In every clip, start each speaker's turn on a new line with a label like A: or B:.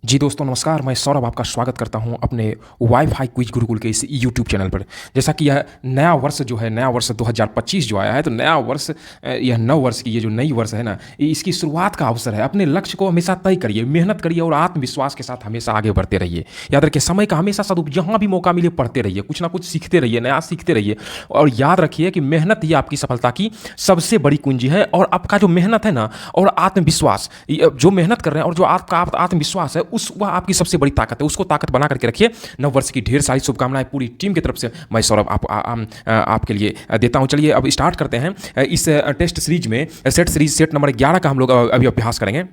A: जी दोस्तों नमस्कार, मैं सौरभ आपका स्वागत करता हूं अपने वाईफाई क्विज गुरुकुल के इस यूट्यूब चैनल पर। जैसा कि यह नया वर्ष जो है, नया वर्ष 2025 जो आया है, तो नया वर्ष यह नव वर्ष की ये जो नई वर्ष है ना, ये इसकी शुरुआत का अवसर है। अपने लक्ष्य को हमेशा तय करिए, मेहनत करिए और आत्मविश्वास के साथ हमेशा आगे बढ़ते रहिए। याद रखिए, समय का हमेशा जहाँ भी मौका मिले पढ़ते रहिए, कुछ ना कुछ सीखते रहिए, नया सीखते रहिए। और याद रखिए कि मेहनत ही आपकी सफलता की सबसे बड़ी कुंजी है। और आपका जो मेहनत है ना और आत्मविश्वास, जो मेहनत कर रहे हैं और जो आपका आत्मविश्वास है, उस वह आपकी सबसे बड़ी ताकत है। उसको ताकत बना करके रखिए। नव वर्ष की ढेर सारी शुभकामनाएं पूरी टीम की तरफ से मैं सौरभ आपके लिए देता हूं। चलिए अब स्टार्ट करते हैं। इस टेस्ट सीरीज में सेट नंबर 11 का हम लोग अभी अभ्यास करेंगे,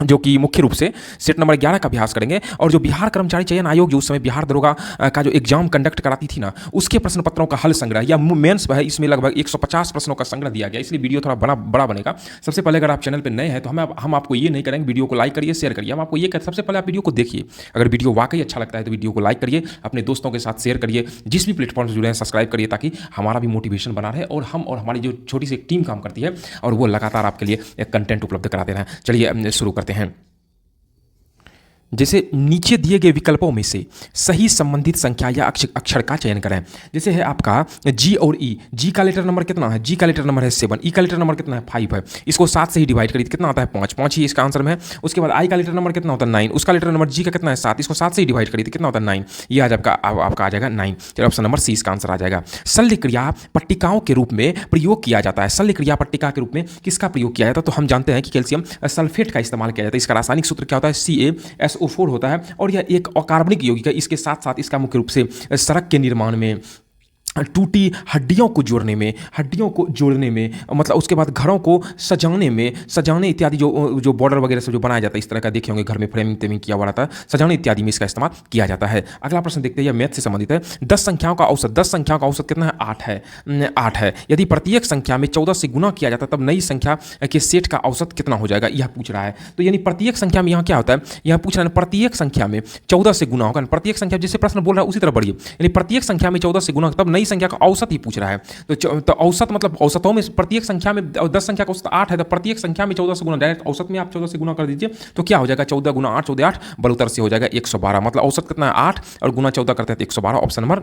A: जो कि मुख्य रूप से सेट नंबर 11 का अभ्यास करेंगे। और जो बिहार कर्मचारी चयन आयोग जो उस समय बिहार दरोगा का जो एग्जाम कंडक्ट कराती थी ना, उसके प्रश्न पत्रों का हल संग्रह या मेंस है, इसमें लगभग 150 प्रश्नों का संग्रह दिया गया, इसलिए वीडियो थोड़ा बड़ा बनेगा। सबसे पहले अगर आप चैनल पर नए हैं तो हम आपको ये नहीं करेंगे वीडियो को लाइक करिए, शेयर करिए। हम आपको ये कहते हैं सबसे पहले आप वीडियो को देखिए। अगर वीडियो वाकई अच्छा लगता है तो वीडियो को लाइक करिए, अपने दोस्तों के साथ शेयर करिए, जिस भी प्लेटफॉर्म से जुड़े हैं सब्सक्राइब करिए, ताकि हमारा भी मोटिवेशन बना रहे और हम और हमारी जो छोटी सी एक टीम काम करती है और वो लगातार आपके लिए एक कंटेंट उपलब्ध कराते रहें। चलिए शुरू करते हैं। जैसे नीचे दिए गए विकल्पों में से सही संबंधित संख्या या अक्षर का चयन करें। जैसे है आपका जी और ई। जी का लेटर नंबर कितना है? जी का लेटर नंबर है 7। ई का लेटर नंबर कितना है? 5 है। इसको 7 से ही डिवाइड करिए, कितना आता है? 5 ही इसका आंसर में है। उसके बाद आई का लेटर नंबर कितना होता है? 9। उसका लेटर नंबर जी का कितना है? 7। इसको 7 से ही डिवाइड करिए, कितना होता है? 9। ये आज आपका आ जाएगा 9। चलिए ऑप्शन नंबर सी इसका आंसर आ जाएगा। शल्य क्रिया पट्टिकाओं के रूप में प्रयोग किया जाता है। शल्य क्रिया पट्टिका के रूप में किसका प्रयोग किया जाता है? तो हम जानते हैं कि कैल्शियम सल्फेट का इस्तेमाल किया जाता है। इसका रासायनिक सूत्र क्या होता है? CaSO4 होता है। और यह एक अकार्बनिक यौगिक है। इसके साथ साथ इसका मुख्य रूप से सड़क के निर्माण में, टूटी हड्डियों को जोड़ने में, मतलब उसके बाद घरों को सजाने इत्यादि, जो बॉर्डर वगैरह से जो बनाया जाता है, इस तरह का देखे होंगे घर में फ्रेमिंग किया हुआ रहता है, सजाने इत्यादि में इसका इस्तेमाल किया जाता है। अगला प्रश्न देखते हैं, यह मैथ से संबंधित है। 10 संख्याओं का औसत कितना है? 8 है। यदि प्रत्येक संख्या में 14 से गुना किया जाता है, तब नई संख्या के सेट का औसत कितना हो जाएगा? यह पूछ रहा है। तो यानी प्रत्येक संख्या में यहाँ क्या होता है? यह पूछ रहा है प्रत्येक संख्या में 14 से गुना होगा। प्रत्येक संख्या जैसे प्रश्न बोल रहा है उसी तरह बढ़िए, यानी प्रत्येक संख्या में 14 से गुना, तब नई संख्या का औसत ही पूछ रहा है। तो औसत मतलब औसतों में प्रत्येक संख्या में 10 संख्या का औसत 8 है, तो प्रत्येक संख्या में 14 से गुना, डायरेक्ट औसत में आप 14 से गुना कर दीजिए तो क्या हो जाएगा? 14 गुना 8, 14 8 बलूतर से हो जाएगा 112। मतलब औसत कितना है? 8 और गुना 14 करते हैं तो 112। ऑप्शन नंबर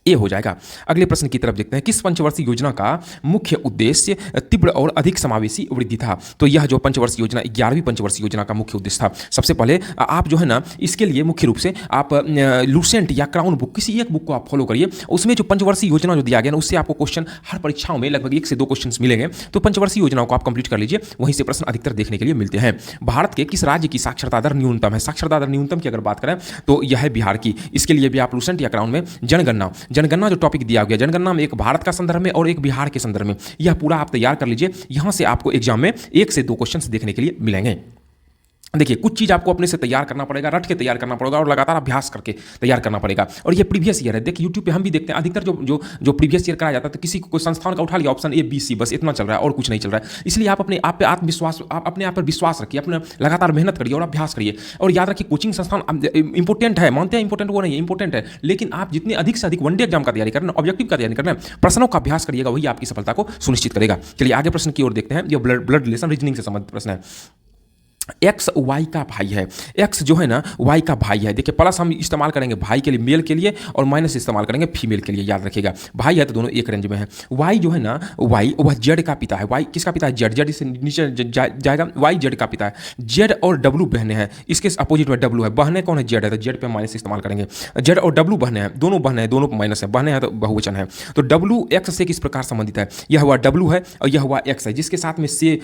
A: ए हो जाएगा। अगले प्रश्न की तरफ देखते हैं। किस पंचवर्षीय योजना का मुख्य उद्देश्य तीव्र और अधिक समावेशी वृद्धि था? तो यह जो पंचवर्षीय योजना 11वीं पंचवर्षीय योजना का मुख्य उद्देश्य था। सबसे पहले आप जो है ना, इसके लिए मुख्य रूप से आप लूसेंट या क्राउन बुक, किसी एक बुक को आप फॉलो करिए। उसमें जो पंचवर्षीय योजना जो दिया गया ना, उससे आपको क्वेश्चन हर परीक्षाओं में लगभग 1 से 2 क्वेश्चन मिलेंगे। तो पंचवर्षीय योजनाओं को आप कंप्लीट कर लीजिए, वहीं से प्रश्न अधिकतर देखने के लिए मिलते हैं। भारत के किस राज्य की साक्षरता दर न्यूनतम है? साक्षरता दर न्यूनतम की अगर बात करें तो यह है बिहार की। इसके लिए भी आप लूसेंट या क्राउन में जनगणना जो टॉपिक दिया गया, जनगणना में एक भारत का संदर्भ में और एक बिहार के संदर्भ में, यह पूरा आप तैयार कर लीजिए। यहां से आपको एग्जाम में 1 से 2 क्वेश्चन देखने के लिए मिलेंगे। देखिए, कुछ चीज़ आपको अपने से तैयार करना पड़ेगा, रट के तैयार करना पड़ेगा और लगातार अभ्यास करके तैयार करना पड़ेगा। और ये प्रीवियस ईयर है। देखिए यूट्यूब पे हम भी देखते हैं अधिकतर जो प्रीवियस ईयर कराया जाता है, तो किसी कोई संस्थान का उठा लिया, ऑप्शन ABC, बस इतना चल रहा है और कुछ नहीं चल रहा है। इसलिए आप अपने आप पे आत्मविश्वास, आप अपने आप पर विश्वास रखिए, अपने लगातार मेहनत करिए और अभ्यास करिए। और याद रखिए, कोचिंग संस्थान इंपॉर्टेंट है, मानते हैं इंपॉर्टेंट वो नहीं है, इंपॉर्टेंट है, लेकिन आप जितने अधिक से अधिक वनडे एग्जाम का तैयारी करना, ऑब्जेक्टिव का तैयारी करना, प्रश्नों का अभ्यास करिएगा, वही आपकी सफलता को सुनिश्चित करेगा। चलिए आगे प्रश्न की ओर देखते हैं। जो ब्लड रिलेशन रीजनिंग से संबंधित प्रश्न है। एक्स वाई का भाई है। एक्स जो है ना वाई का भाई है। देखिए, प्लस हम इस्तेमाल करेंगे भाई के लिए मेल के लिए और माइनस इस्तेमाल करेंगे फीमेल के लिए, याद रखिएगा। भाई है तो दोनों एक रेंज में है। वाई जो है ना, वाई वह जेड का पिता है। वाई किसका पिता है? जेड। जेड इससे नीचे जाएगा, वाई जेड का पिता है। जेड और डब्लू बहने हैं, इसके अपोजिट में डब्लू है। बहने कौन है? जेड है, तो जेड पे माइनस इस्तेमाल करेंगे। जेड और डब्लू बहने हैं, दोनों बहने हैं, दोनों माइनस है। बहने हैं तो बहुवचन है। तो डब्लू एक्स से किस प्रकार संबंधित है? यह हुआ डब्लू है और यह हुआ एक्स है, जिसके साथ में से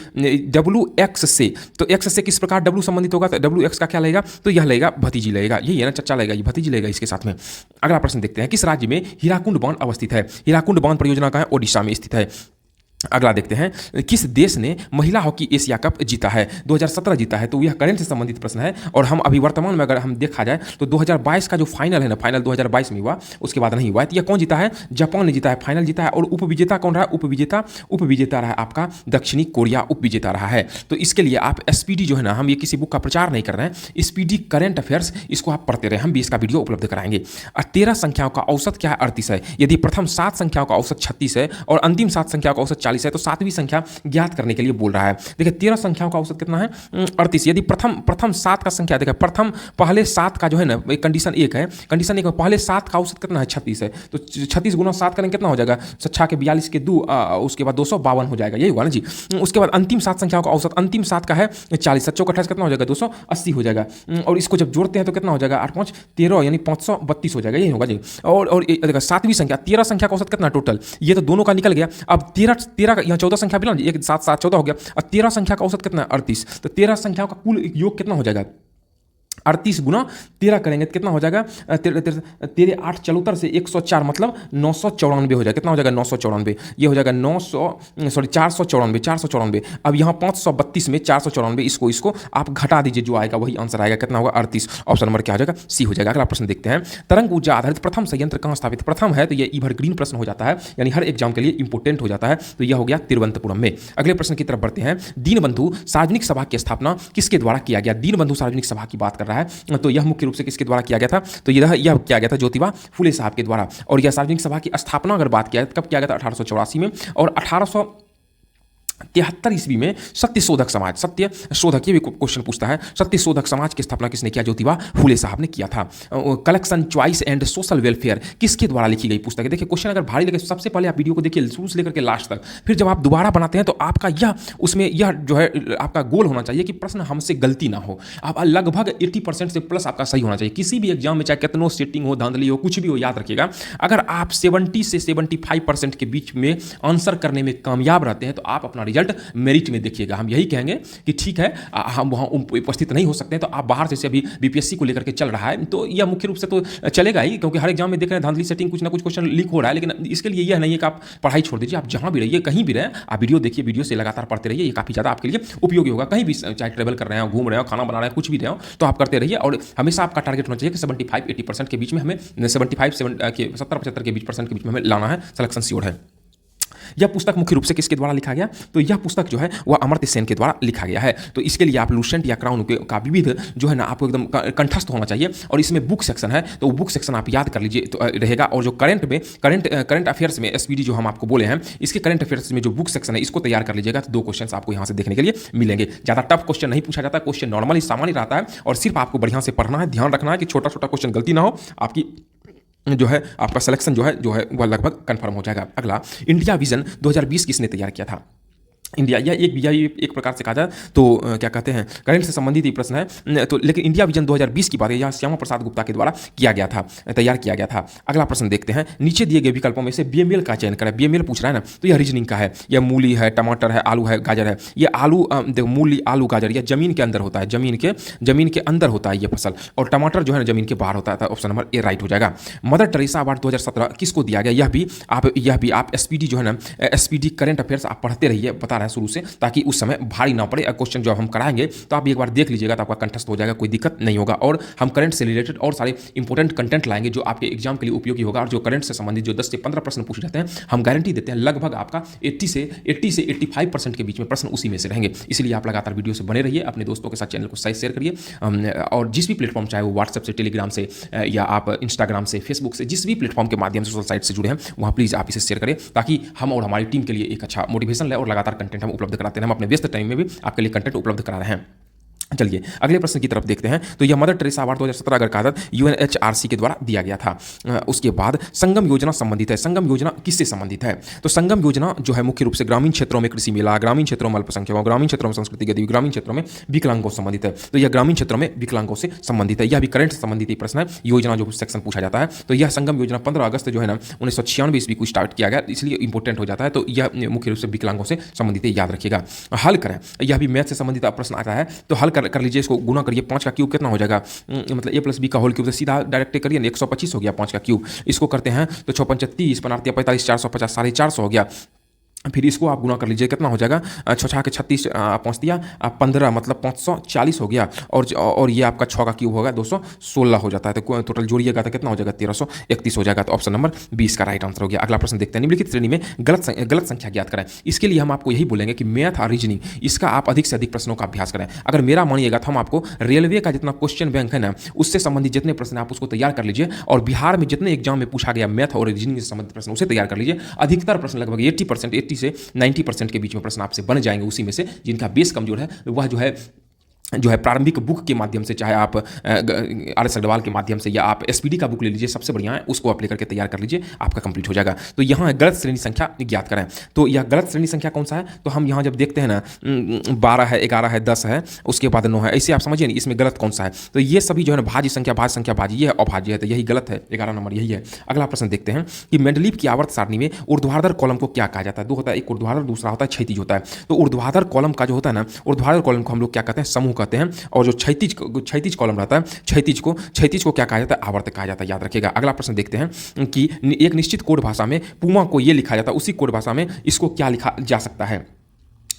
A: डब्लू एक्स से, तो एक्स से किस प्रकार डब्लू संबंधित होगा? तो डब्ल्यू एक्स का क्या लगेगा? तो यह लगेगा भतीजी लगेगा, यही है ना, चचा लगेगा, ये भतीजी लगेगा इसके साथ में। अगला प्रश्न देखते हैं। किस राज्य में हीराकुंड बांध अवस्थित है? हीराकुंड बांध परियोजना का है ओडिशा में स्थित है। अगला देखते हैं। किस देश ने महिला हॉकी एशिया कप जीता है? 2017 जीता है। तो यह करंट से संबंधित प्रश्न है। और हम अभी वर्तमान में अगर हम देखा जाए तो 2022 का जो फाइनल है ना, फाइनल 2022 में हुआ, उसके बाद नहीं हुआ है। तो यह कौन जीता है? जापान ने जीता है, फाइनल जीता है। और उपविजेता कौन रहा? उपविजेता रहा आपका दक्षिणी कोरिया, उपविजेता रहा है। तो इसके लिए आप SPD जो है ना, हम ये किसी बुक का प्रचार नहीं कर रहे हैं, SPD करंट अफेयर्स, इसको आप पढ़ते रहे, हम भी इसका वीडियो उपलब्ध कराएंगे। 13 संख्याओं का औसत क्या है? 38 है। यदि प्रथम 7 संख्याओं का औसत 36 है और अंतिम 7 संख्याओं का औसत 40 है, तो सातवीं संख्या ज्ञात करने के लिए बोल रहा है। देखिए 13 संख्याओं का औसत कितना है 38। यदि प्रथम 7 का संख्या देखिए पहले 7 का जो है ना कंडीशन 1 है, कंडीशन 1 में पहले 7 का औसत कितना है 36 है, तो 36 गुना 7 करेंगे कितना हो जाएगा 6 के 42 के 2 उसके बाद 252 हो जाएगा, यही होगा ना जी। उसके बाद अंतिम 7 संख्याओं का औसत अंतिम 7 का है 40, 7 28 कितना हो जाएगा 280 हो जाएगा, और इसको जब जोड़ते हैं तो कितना हो जाएगा 8 5 13 यानी 532 हो जाएगा, यही होगा जी। और देखा सातवीं संख्या 13 संख्या का औसत कितना टोटल, ये तो दोनों का निकल गया। अब 13 यहाँ 14 संख्या भी ना, 1 7 7 14 हो गया, और 13 संख्या का औसत कितना है 38, तो 13 संख्याओं का कुल योग कितना हो जाएगा 38 गुना 13 करेंगे तो कितना हो जाएगा 13 8 74 से 104 मतलब 994 हो जाएगा, कितना हो जाएगा 994, ये हो जाएगा 494। अब यहाँ 532 में 494 इसको आप घटा दीजिए, जो आएगा वही आंसर आएगा, कितना होगा 38। ऑप्शन नंबर क्या हो जाएगा सी हो जाएगा। अगला प्रश्न देखते हैं, तरंग ऊर्जा आधारित प्रथम संयंत्र कहाँ स्थापित, प्रथम है तो ये एवरग्रीन प्रश्न हो जाता है, यानी हर एग्जाम के लिए इंपोर्टेंट हो जाता है, तो यह हो गया तिरुवनंतपुरम में। अगले प्रश्न की तरफ बढ़ते हैं, दीनबंधु सार्वजनिक सभा की स्थापना किसके द्वारा किया गया, दीनबंधु सार्वजनिक सभा की बात कर रहा है, तो यह मुख्य रूप से किसके द्वारा किया गया था, तो यह किया गया था ज्योतिबा फुले साहब के द्वारा। और यह सार्वजनिक सभा की स्थापना अगर बात किया कब किया गया था 1884 में, और 1873 ईस्वी में सत्यशोधक समाज, सत्य शोधक, ये भी क्वेश्चन पूछता है, सत्यशोधक समाज की स्थापना किसने किया, ज्योतिबा फुले साहब ने किया था। Collection choice and social welfare किसके द्वारा लिखी गई पुस्तक है। देखिए क्वेश्चन अगर भारी लगे सबसे पहले आप वीडियो को देखिए शुरू से लेकर के लास्ट तक, फिर जब आप दोबारा बनाते हैं तो आपका यह जो है आपका गोल होना चाहिए कि प्रश्न हमसे गलती ना हो, आप लगभग 80% से प्लस आपका सही होना चाहिए। किसी भी एग्जाम में चाहे कितनो सेटिंग हो, धांधली हो, कुछ भी हो, याद रखिएगा अगर आप 70 से 75% के बीच में आंसर करने में कामयाब रहते हैं तो आप अपना रिजल्ट मेरिट में देखिएगा। हम यही कहेंगे कि ठीक है हम वहाँ उपस्थित नहीं हो सकते हैं, तो आप बाहर से अभी बीपीएससी को लेकर के चल रहा है, तो यह मुख्य रूप से तो चलेगा ही, क्योंकि हर एग्जाम में देख रहे हैं धांधली सेटिंग, कुछ ना कुछ क्वेश्चन लीक हो रहा है। लेकिन इसके लिए यह नहीं है कि आप पढ़ाई छोड़ दीजिए, आप जहाँ भी रहिए, कहीं भी रहें, आप वीडियो देखिए, वीडियो से लगातार पढ़ते रहिए, ये काफ़ी ज़्यादा आपके लिए उपयोगी होगा। कहीं भी चाहे ट्रेवल कर रहे हो, घूम रहे हो, खाना बना रहे हो, कुछ भी रहे हो, तो आप करते रहिए। और हमेशा आपका टारगेट होना चाहिए कि 75-80% के बीच में हमें 70-75% के बीच में हमें लाना है, सिलेक्शन श्योर है। यह पुस्तक मुख्य रूप से किसके द्वारा लिखा गया, तो यह पुस्तक जो है वह अमर्त्य सेन के द्वारा लिखा गया है। तो इसके लिए आप लूसेंट या क्राउन का विविध जो है ना आपको एकदम कंठस्थ होना चाहिए, और इसमें बुक सेक्शन है, तो बुक सेक्शन आप याद कर लीजिए तो रहेगा। और जो करंट अफेयर्स में एसपीडी जो हम आपको बोले हैं, इसके करंट अफेयर्स में जो बुक सेक्शन है इसको तैयार कर लीजिएगा, तो 2 क्वेश्चन आपको यहाँ से देखने के लिए मिलेंगे। ज़्यादा टफ क्वेश्चन नहीं पूछा जाता, क्वेश्चन नॉर्मली सामान्य रहता है, और सिर्फ आपको बढ़िया से पढ़ना है, ध्यान रखना है कि छोटा छोटा क्वेश्चन गलती ना हो, आपकी जो है आपका सिलेक्शन जो है वह लगभग कंफर्म हो जाएगा। अगला, इंडिया विजन 2020 किसने तैयार किया था। इंडिया एक प्रकार से कहा जाए तो क्या कहते हैं करंट से संबंधित ही प्रश्न है, तो लेकिन इंडिया विजन 2020 की बात है, यह श्यामा प्रसाद गुप्ता के द्वारा तैयार किया गया था। अगला प्रश्न देखते हैं, नीचे दिए गए विकल्पों में से बीएमएल का चयन करें। बीएमएल पूछ रहा है ना, तो यह रीजनिंग का है, यह मूली है, टमाटर है, आलू है, गाजर है। ये आलू देखो मूली, आलू, गाजर यह जमीन के अंदर होता है, जमीन के अंदर होता है ये फसल, और टमाटर जो है ना जमीन के बाहर होता है। ऑप्शन नंबर ए राइट हो जाएगा। मदर टेरेसा अवार्ड 2017 किसको दिया गया, यह भी आप एसपीडी जो है ना एसपीडी करंट अफेयर्स आप पढ़ते रहिए, बता रहे हैं शुरू से, ताकि उस समय भारी ना पड़े। क्वेश्चन जब हम कराएंगे तो आप एक बार देख लीजिएगा तो आपका कंठस्थ हो जाएगा, कोई दिक्कत नहीं होगा। और हम करंट से रिलेटेड और सारे इंपॉर्टेंट कंटेंट लाएंगे जो आपके एग्जाम के लिए उपयोगी होगा, और जो करंट से संबंधित जो 10 से 15 प्रश्न पूछे जाते हैं, हम गारंटी देते हैं लगभग आपका 80 से 85% के बीच में प्रश्न उसी में से रहेंगे। इसलिए आप लगातार वीडियो से बने रहिए, अपने दोस्तों के साथ चैनल को सही शेयर करिए, और जिस भी प्लेटफॉर्म, चाहे वो व्हाट्सएप से, टेलीग्राम से, या आप इंस्टाग्राम से, फेसबुक से, जिस भी प्लेटफॉर्म के माध्यम से सोशल साइट से जुड़े हैं, वहाँ प्लीज़ आप इसे शेयर करें, ताकि हम और हमारी टीम के लिए एक अच्छा मोटिवेशन ले, और लगातार कंटेंट हम उपलब्ध कराते हैं। हम अपने व्यस्त टाइम में भी आपके लिए कंटेंट उपलब्ध करा रहे हैं। चलिए अगले प्रश्न की तरफ देखते हैं, तो यह मदर टेरेसा अवार्ड 2017 अगर कहा जाए यूएनएचआरसी के द्वारा दिया गया था। उसके बाद संगम योजना संबंधित है। संगम योजना किससे संबंधित है, तो संगम योजना जो है मुख्य रूप से ग्रामीण क्षेत्रों में कृषि मेला, ग्रामीण क्षेत्रों में अल्पसंख्यकों, ग्रामीण क्षेत्रों में संस्कृति गतिविधि, ग्रामीण क्षेत्रों में विकलांगों से संबंधित है। तो यह ग्रामीण क्षेत्रों में विकलांगों से संबंधित है, यह भी करंट से संबंधित ही प्रश्न है, योजना जो सेक्शन पूछा जाता है। तो यह संगम योजना 15 अगस्त जो है ना 1996 ईस्वी को स्टार्ट किया गया, इसलिए इंपॉर्टेंट हो जाता है। तो यह मुख्य रूप से विकलांगों से संबंधित है, याद रखिएगा। हल करें, यह भी मैथ से संबंधित प्रश्न आता है, तो हल कर लीजिए, इसको गुना करिए, 5 का क्यूब कितना हो जाएगा, मतलब a + b का होल क्यूब, तो सीधा डायरेक्ट करिए ना, 125 हो गया 5 का क्यूब। इसको करते हैं तो 6 5 30, 45, 450, 450 हो गया। फिर इसको आप गुना कर लीजिए, कितना हो जाएगा, 6 के 36 पहुँच दिया, 15 मतलब 540 हो गया, और ये आपका 6 का क्यूब होगा 216 हो जाता है। तो टोटल जोड़िएगा तो कितना हो जाएगा, 1331 हो जाएगा। तो ऑप्शन नंबर 20 का राइट आंसर हो गया। अगला प्रश्न देखते हैं, निम्नलिखित श्रेणी में गलत संख्या ज्ञात करें। इसके लिए हम आपको यही बोलेंगे कि मैथ और रीजनिंग इसका आप अधिक से अधिक प्रश्नों का अभ्यास करें। अगर मेरा मानिएगा तो हम आपको रेलवे का जितना क्वेश्चन बैंक है ना, उससे संबंधित जितने प्रश्न आप उसको तैयार कर लीजिए, और बिहार में जितने एग्जाम में पूछा गया मैथ और रीजनिंग से संबंधित प्रश्न उसे तैयार कर लीजिए। अधिकतर प्रश्न लगभग 80% 80 से 90% के बीच में प्रश्न आपसे बन जाएंगे, उसी में से जिनका बेस कमजोर है वह जो है प्रारंभिक बुक के माध्यम से, चाहे आप RS अग्रवाल के माध्यम से या आप SPD का बुक ले लीजिए, सबसे बढ़िया है, उसको आप लेकर के तैयार कर लीजिए, आपका कंप्लीट हो जाएगा। तो यहाँ है गलत श्रेणी संख्या ज्ञात करें। तो यह गलत श्रेणी संख्या कौन सा है, तो हम यहाँ जब देखते हैं ना 12 है, 11 है, 10 है, उसके बाद 9 है, ऐसे आप समझिए नहीं इसमें गलत कौन सा है। तो ये सभी जो है ना भाज्य संख्या भाज्य, ये है अभाज्य है, तो यही गलत है, 11 नंबर यही है। अगला प्रश्न देखते हैं कि मेंडलीव की आवर्त सारणी में ऊर्ध्वाधर कॉलम को क्या कहा जाता है। दो होता है, एक ऊर्ध्वाधर, दूसरा होता है क्षैतिज होता है। तो ऊर्ध्वाधर कॉलम का जो होता है ना, ऊर्ध्वाधर कॉलम को हम लोग क्या कहते हैं, समूह कहते हैं, और जो क्षैतिज कॉलम रहता है, क्षैतिज को क्या कहा जाता है, आवर्त कहा जाता है, याद रखिएगा। अगला प्रश्न देखते हैं कि एक निश्चित कोड भाषा में पुमा को यह लिखा जाता है, उसी कोड भाषा में इसको क्या लिखा जा सकता है।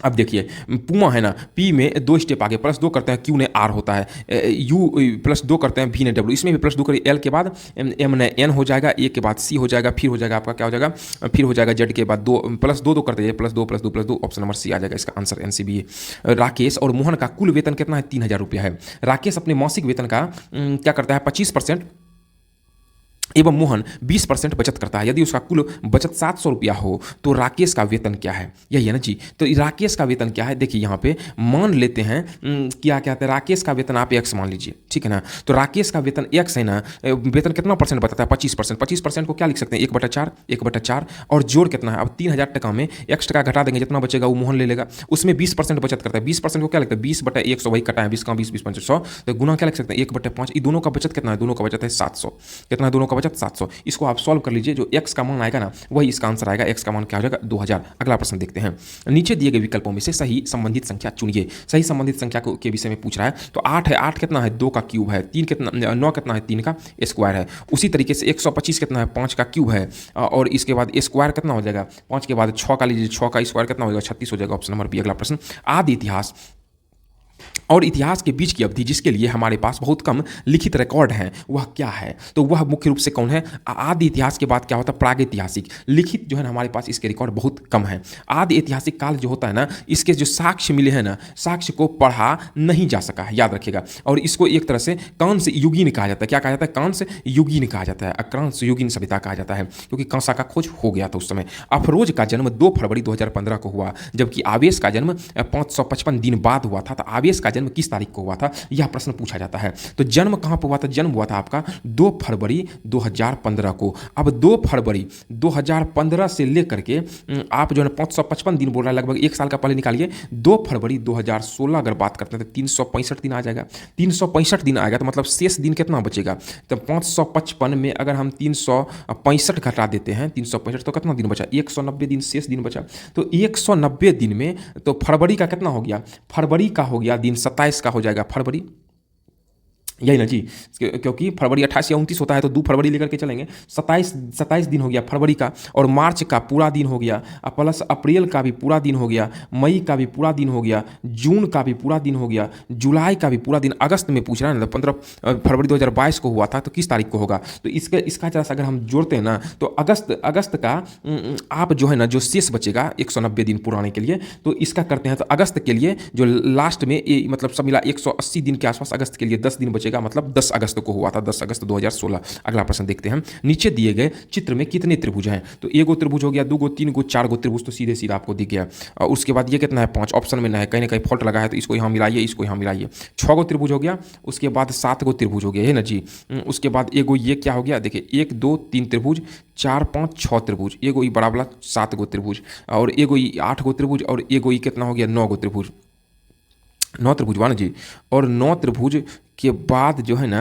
A: अब देखिए पुमा है ना, पी में 2 स्टेप आगे +2 करते हैं, क्यू ने आर होता है, यू +2 करते हैं, वी ने डब्ल्यू, इसमें भी +2 करिए, एल के बाद एम ने एन हो जाएगा, ए के बाद सी हो जाएगा, फिर हो जाएगा आपका क्या हो जाएगा, फिर हो जाएगा जेड के बाद 2 +2 करते हैं, +2 ऑप्शन नंबर सी आ जाएगा इसका आंसर, NCBA। राकेश और मोहन का कुल वेतन कितना है, 3000 रुपया है। राकेश अपने मासिक वेतन का क्या करता है, 25% एवं मोहन 20% बचत करता है। यदि उसका कुल बचत 700 रुपया हो तो राकेश का वेतन क्या है, यही है ना जी। तो राकेश का वेतन क्या है, देखिए यहाँ पे मान लेते हैं क्या कहते हैं, राकेश का वेतन आप x मान लीजिए, ठीक है ना। तो राकेश का वेतन x है ना, वेतन कितना परसेंट बताता है, 25%। 25% को क्या लिख सकते हैं, 1/4 और जोड़ कितना है, अब 3000 टका में x टका घटा देंगे, जितना बचेगा वो मोहन ले लेगा, उसमें 20% बचत करता है। 20% को क्या लगता है, 20/100, वही कटा है 20 का 20 5 100, तो गुना क्या लिख सकते हैं, 1/5। दोनों का बचत कितना है, दोनों का बचत है 700, कितना है दोनों का 700। इसको आप सॉल्व कर लीजिए, जो x का मान आएगा ना वही इसका आंसर आएगा, x का मान क्या हो जाएगा, 2000। अगला प्रश्न देखते हैं, नीचे दिए गए विकल्पों में से सही संबंधित संख्या चुनिए। सही संबंधित संख्या के विषय में पूछ रहा है। तो 8 है, 8 कितना है, 2 का क्यूब है। 3 कितना, 9 कितना है, 3 का स्क्वायर है। उसी तरीके से 125 कितना है, 5 का क्यूब है, और इसके बाद स्क्वायर कितना हो जाएगा, 5 के बाद 6 का लीजिए, 6 का स्क्वायर कितना हो जाएगा, 36 हो जाएगा, ऑप्शन नंबर बी। अगला प्रश्न, आदि इतिहास और इतिहास के बीच की अवधि जिसके लिए हमारे पास बहुत कम लिखित रिकॉर्ड हैं वह क्या है। तो वह मुख्य रूप से कौन है, आदि इतिहास के बाद क्या होता है, प्रागैतिहासिक। लिखित जो है ना हमारे पास इसके रिकॉर्ड बहुत कम है। आदि ऐतिहासिक काल जो होता है ना, इसके जो साक्ष्य मिले हैं ना, साक्ष्य को पढ़ा नहीं जा सका है, याद रखिएगा। और इसको एक तरह से कांस्य युगीन कहा जाता है। क्या कहा जाता है, कांस्य युगीन कहा जाता है, कांस्य युगीन सभ्यता कहा जाता है, क्योंकि कांसा का खोज हो गया था उस समय। अफरोज का जन्म 2 फरवरी 2015 को हुआ, जबकि आवेश का जन्म 555 दिन बाद हुआ था। तो आवेश का जन्म किस तारीख को हुआ था, यह प्रश्न पूछा जाता है। तो जन्म कहां पर हुआ था, जन्म हुआ था आपका 2 फरवरी 2015 को। अब 2 फरवरी 2015 से लेकर के आप जो है 555 दिन बोल रहा है, लगभग 1 साल का पहले निकालिए। 2 फरवरी 2016 अगर बात करते हैं तो 365 दिन आ जाएगा। 365 दिन आएगा तो मतलब शेष दिन कितना बचेगा, तो 555 में अगर हम 365 घटा देते हैं, 365 तो कितना दिन बचा, 190 दिन शेष दिन बचा। तो 190 दिन में तो फरवरी का कितना हो गया, फरवरी का हो गया दिन 27 का हो जाएगा फरवरी, यही ना जी, क्योंकि फरवरी 28 या 29 होता है तो 2 फरवरी लेकर के चलेंगे। 27 दिन हो गया फरवरी का, और मार्च का पूरा दिन हो गया, प्लस अप्रैल का भी पूरा दिन हो गया, मई का भी पूरा दिन हो गया, जून का भी पूरा दिन हो गया, जुलाई का भी पूरा दिन। अगस्त में पूछ रहा है ना, 15 फरवरी 2022 को हुआ था, तो किस तारीख को होगा। तो इसका जरा अगर हम जोड़ते हैं ना, तो अगस्त का आप जो है ना, जो शेष बचेगा 190 दिन पुराने के लिए, तो इसका करते हैं। तो अगस्त के लिए जो लास्ट में मतलब सब मिला 180 दिन के आसपास अगस्त के लिए 10 दिन बचेगा, मतलब 10 अगस्त को हुआ था, 10 अगस्त 2016। अगला प्रश्न देखते हैं, नीचे दिए गए चित्र में कितने त्रिभुज हैं। तो 1 त्रिभुज हो गया, 2 3 4 त्रिभुज तो सीधे सीधा आपको दिख गया। और उसके बाद ये कितना है, 5 ऑप्शन में ना है, कहीं ना कहीं फॉल्ट लगा है, तो इसको यहाँ मिलाइए, इसको यहाँ मिलाइए। 6 त्रिभुज हो गया, उसके बाद 7 त्रिभुज हो गया है ना जी। उसके बाद एगो ये क्या हो गया, देखिए 1 2 3 त्रिभुज, 4 5 6 त्रिभुज, एगो ये बराबर 7 त्रिभुज, और एगो ये 8 त्रिभुज, और एगो ये कितना हो गया, 9 त्रिभुज, 9 त्रिभुज वाना जी। और 9 त्रिभुज के बाद जो है ना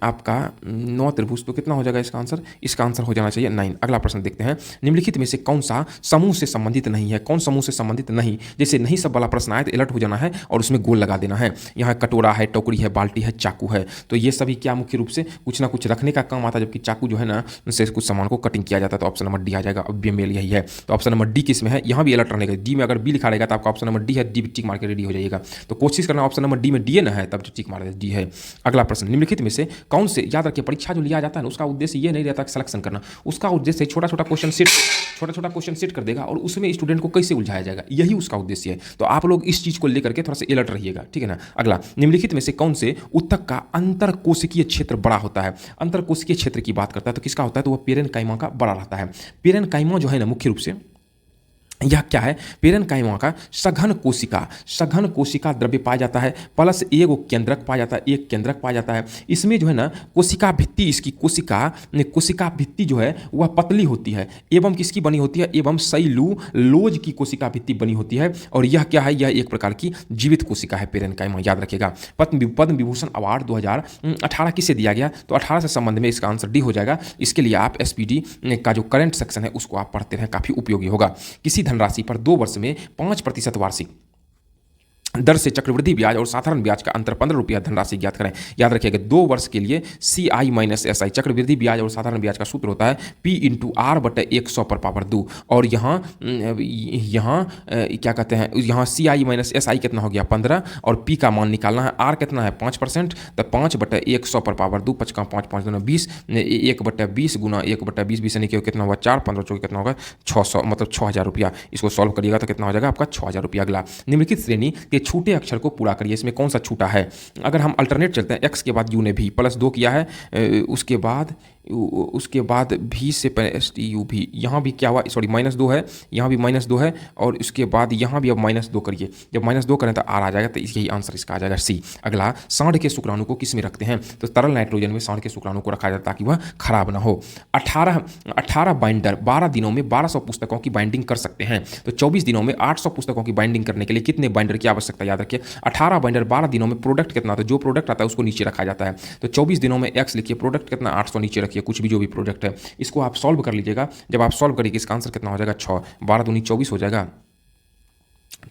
A: आपका 9 त्रिभुज, तो कितना हो जाएगा इसका आंसर, इसका आंसर हो जाना चाहिए 9। अगला प्रश्न देखते हैं, निम्नलिखित में से कौन सा समूह से संबंधित नहीं है। कौन समूह से संबंधित नहीं, जैसे नहीं सब वाला प्रश्न आए तो अलर्ट हो जाना है और उसमें गोल लगा देना है। यहाँ कटोरा है, टोकरी है, बाल्टी है, चाकू है, तो ये सभी क्या मुख्य रूप से कुछ ना कुछ रखने का काम आता है, जबकि चाकू जो है ना से कुछ सामान को कटिंग किया जाता है। तो ऑप्शन नंबर डी आ जाएगा, अब मेल यही है। तो ऑप्शन नंबर डी किस में है, यहाँ भी अलर्ट रहने का। डी में अगर बी लिखा रहेगा तो आपका ऑप्शन नंबर डी है, डी टिक मार के रेडी हो जाएगा। तो कोशिश करना ऑप्शन नंबर डी में डी ना है, तब टिक मार डी है। अगला प्रश्न, निम्नलिखित में से कौन से, याद रखिए परीक्षा जो लिया जाता है ना, उसका उद्देश्य ये नहीं रहता कि सिलेक्शन करना, उसका उद्देश्य छोटा छोटा क्वेश्चन सेट कर देगा और उसमें स्टूडेंट को कैसे उलझाया जाएगा, यही उसका उद्देश्य है। तो आप लोग इस चीज को लेकर के थोड़ा सा अलर्ट रहिएगा, ठीक है ना। अगला, निम्नलिखित में से कौन से ऊतक का अंतरकोशिकीय क्षेत्र बड़ा होता है। अंतरकोशिकीय क्षेत्र की बात करता है तो किसका होता है, तो वह पेरेन्काइमा का बड़ा रहता है। पेरेन्काइमा जो है ना मुख्य रूप से यह क्या है, पेरेन्काइमा का सघन कोशिका द्रव्य पाया जाता है, प्लस एक केंद्रक पाया जाता है, एक केंद्रक पाया जाता है। इसमें जो है ना कोशिका भित्ति, इसकी कोशिका भित्ति जो है वह पतली होती है एवं किसकी बनी होती है, एवं सेल्यूलोज की कोशिका भित्ति बनी होती है। और यह क्या है, यह एक प्रकार की जीवित कोशिका है पेरेन्काइमा, याद रखिएगा। पद्म विभूषण अवार्ड 2018 किसे दिया गया, तो 18 से संबंध में इसका आंसर डी हो जाएगा। इसके लिए आप एसपीडी का जो करंट सेक्शन है उसको आप पढ़ते रहें, काफी उपयोगी होगा। किसी धनराशि पर 2 वर्ष में 5% वार्षिक दर से चक्रवृद्धि ब्याज और साधारण ब्याज का अंतर 15 रुपया धनराशि ज्ञात करें। याद रखिएगा 2 वर्ष के लिए CI माइनस SI चक्रवृद्धि ब्याज और साधारण ब्याज का सूत्र होता है P इंटू R बटे 100 पर पावर 2। और यहाँ क्या कहते हैं, यहाँ CI माइनस SI कितना हो गया 15 और P का मान निकालना है। R कितना है 5%, तो 5 बटे 100 पर पावर 2, 5 का 5 5 दूना 20, 1 बटे 20 गुना 1 बटे 20, 20 यानी कि कितना होगा 4, 15 चौके कितना होगा 600, मतलब 6000 रुपया। इसको सॉल्व करिएगा तो कितना हो जाएगा आपका 6000 रुपया। अगला, निम्नलिखित श्रेणी के छोटे अक्षर को पूरा करिए, इसमें कौन सा छोटा है। अगर हम अल्टरनेट चलते हैं, x के बाद u ने भी प्लस 2 किया है, उसके बाद भी से u भी, यहाँ भी क्या हुआ, सॉरी -2 है, यहाँ भी -2 है, और उसके बाद यहाँ भी अब -2 करिए। जब -2 करें तो R आ जाएगा, तो यही आंसर इसका आ जाएगा C। अगला, सांड के शुक्राणु को किस में रखते हैं, तो तरल नाइट्रोजन में सांड के शुक्राणु को रखा जाता है ताकि वह खराब ना हो। 18 बाइंडर 12 दिनों में 1200 पुस्तकों की बाइंडिंग कर सकते हैं, तो 24 दिनों में 800 पुस्तकों की बाइंडिंग करने के लिए कितने बाइंडर की आवश्यकता, याद रखिए 18 बाइंडर 12 दिनों में प्रोडक्ट कितना, तो जो प्रोडक्ट आता है उसको नीचे रखा जाता है। तो 24 दिनों में x लिखिए, प्रोडक्ट कितना 800 नीचे रखिए, कुछ भी जो भी प्रोडक्ट है। इसको आप सॉल्व कर लीजिएगा, जब आप सॉल्व करिएगा इसका आंसर कितना हो जाएगा 6, 12 दूनी 24 हो जाएगा,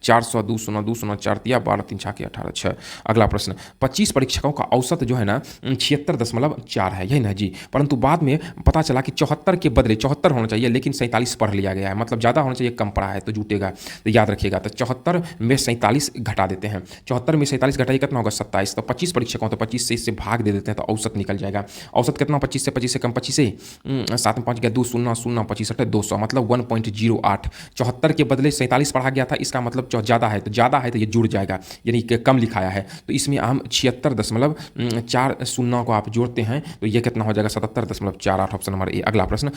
A: 400 200 4 दिया, 12 3 6 18 6। अगला प्रश्न, 25 परीक्षकों का औसत जो है ना 76.4 है, यही ना जी, परंतु बाद में पता चला कि 74 के बदले 74 होना चाहिए, लेकिन 47 पढ़ लिया गया है, मतलब ज़्यादा होना चाहिए, कम पढ़ा है तो जुटेगा। तो याद रखिएगा, तो 74 में 47 घटा देते हैं, 74 में 47 घटाइए कितना होगा 27। तो 25 परीक्षकों, तो 25 से इससे भाग दे देते हैं तो औसत निकल जाएगा। औसत कितना 25 से कम, 25 से 7 में 5 गया 2 0 0 25 200, मतलब 1.08। 74 के बदले 47 पढ़ा गया था, इसका मतलब ज़्यादा है तो ये जुड़ जाएगा, यानी कि कम लिखाया है, तो इसमें हम 76.40 को आप जोड़ते हैं तो ये कितना हो जाएगा 77.48, ऑप्शन नंबर ए। अगला प्रश्न,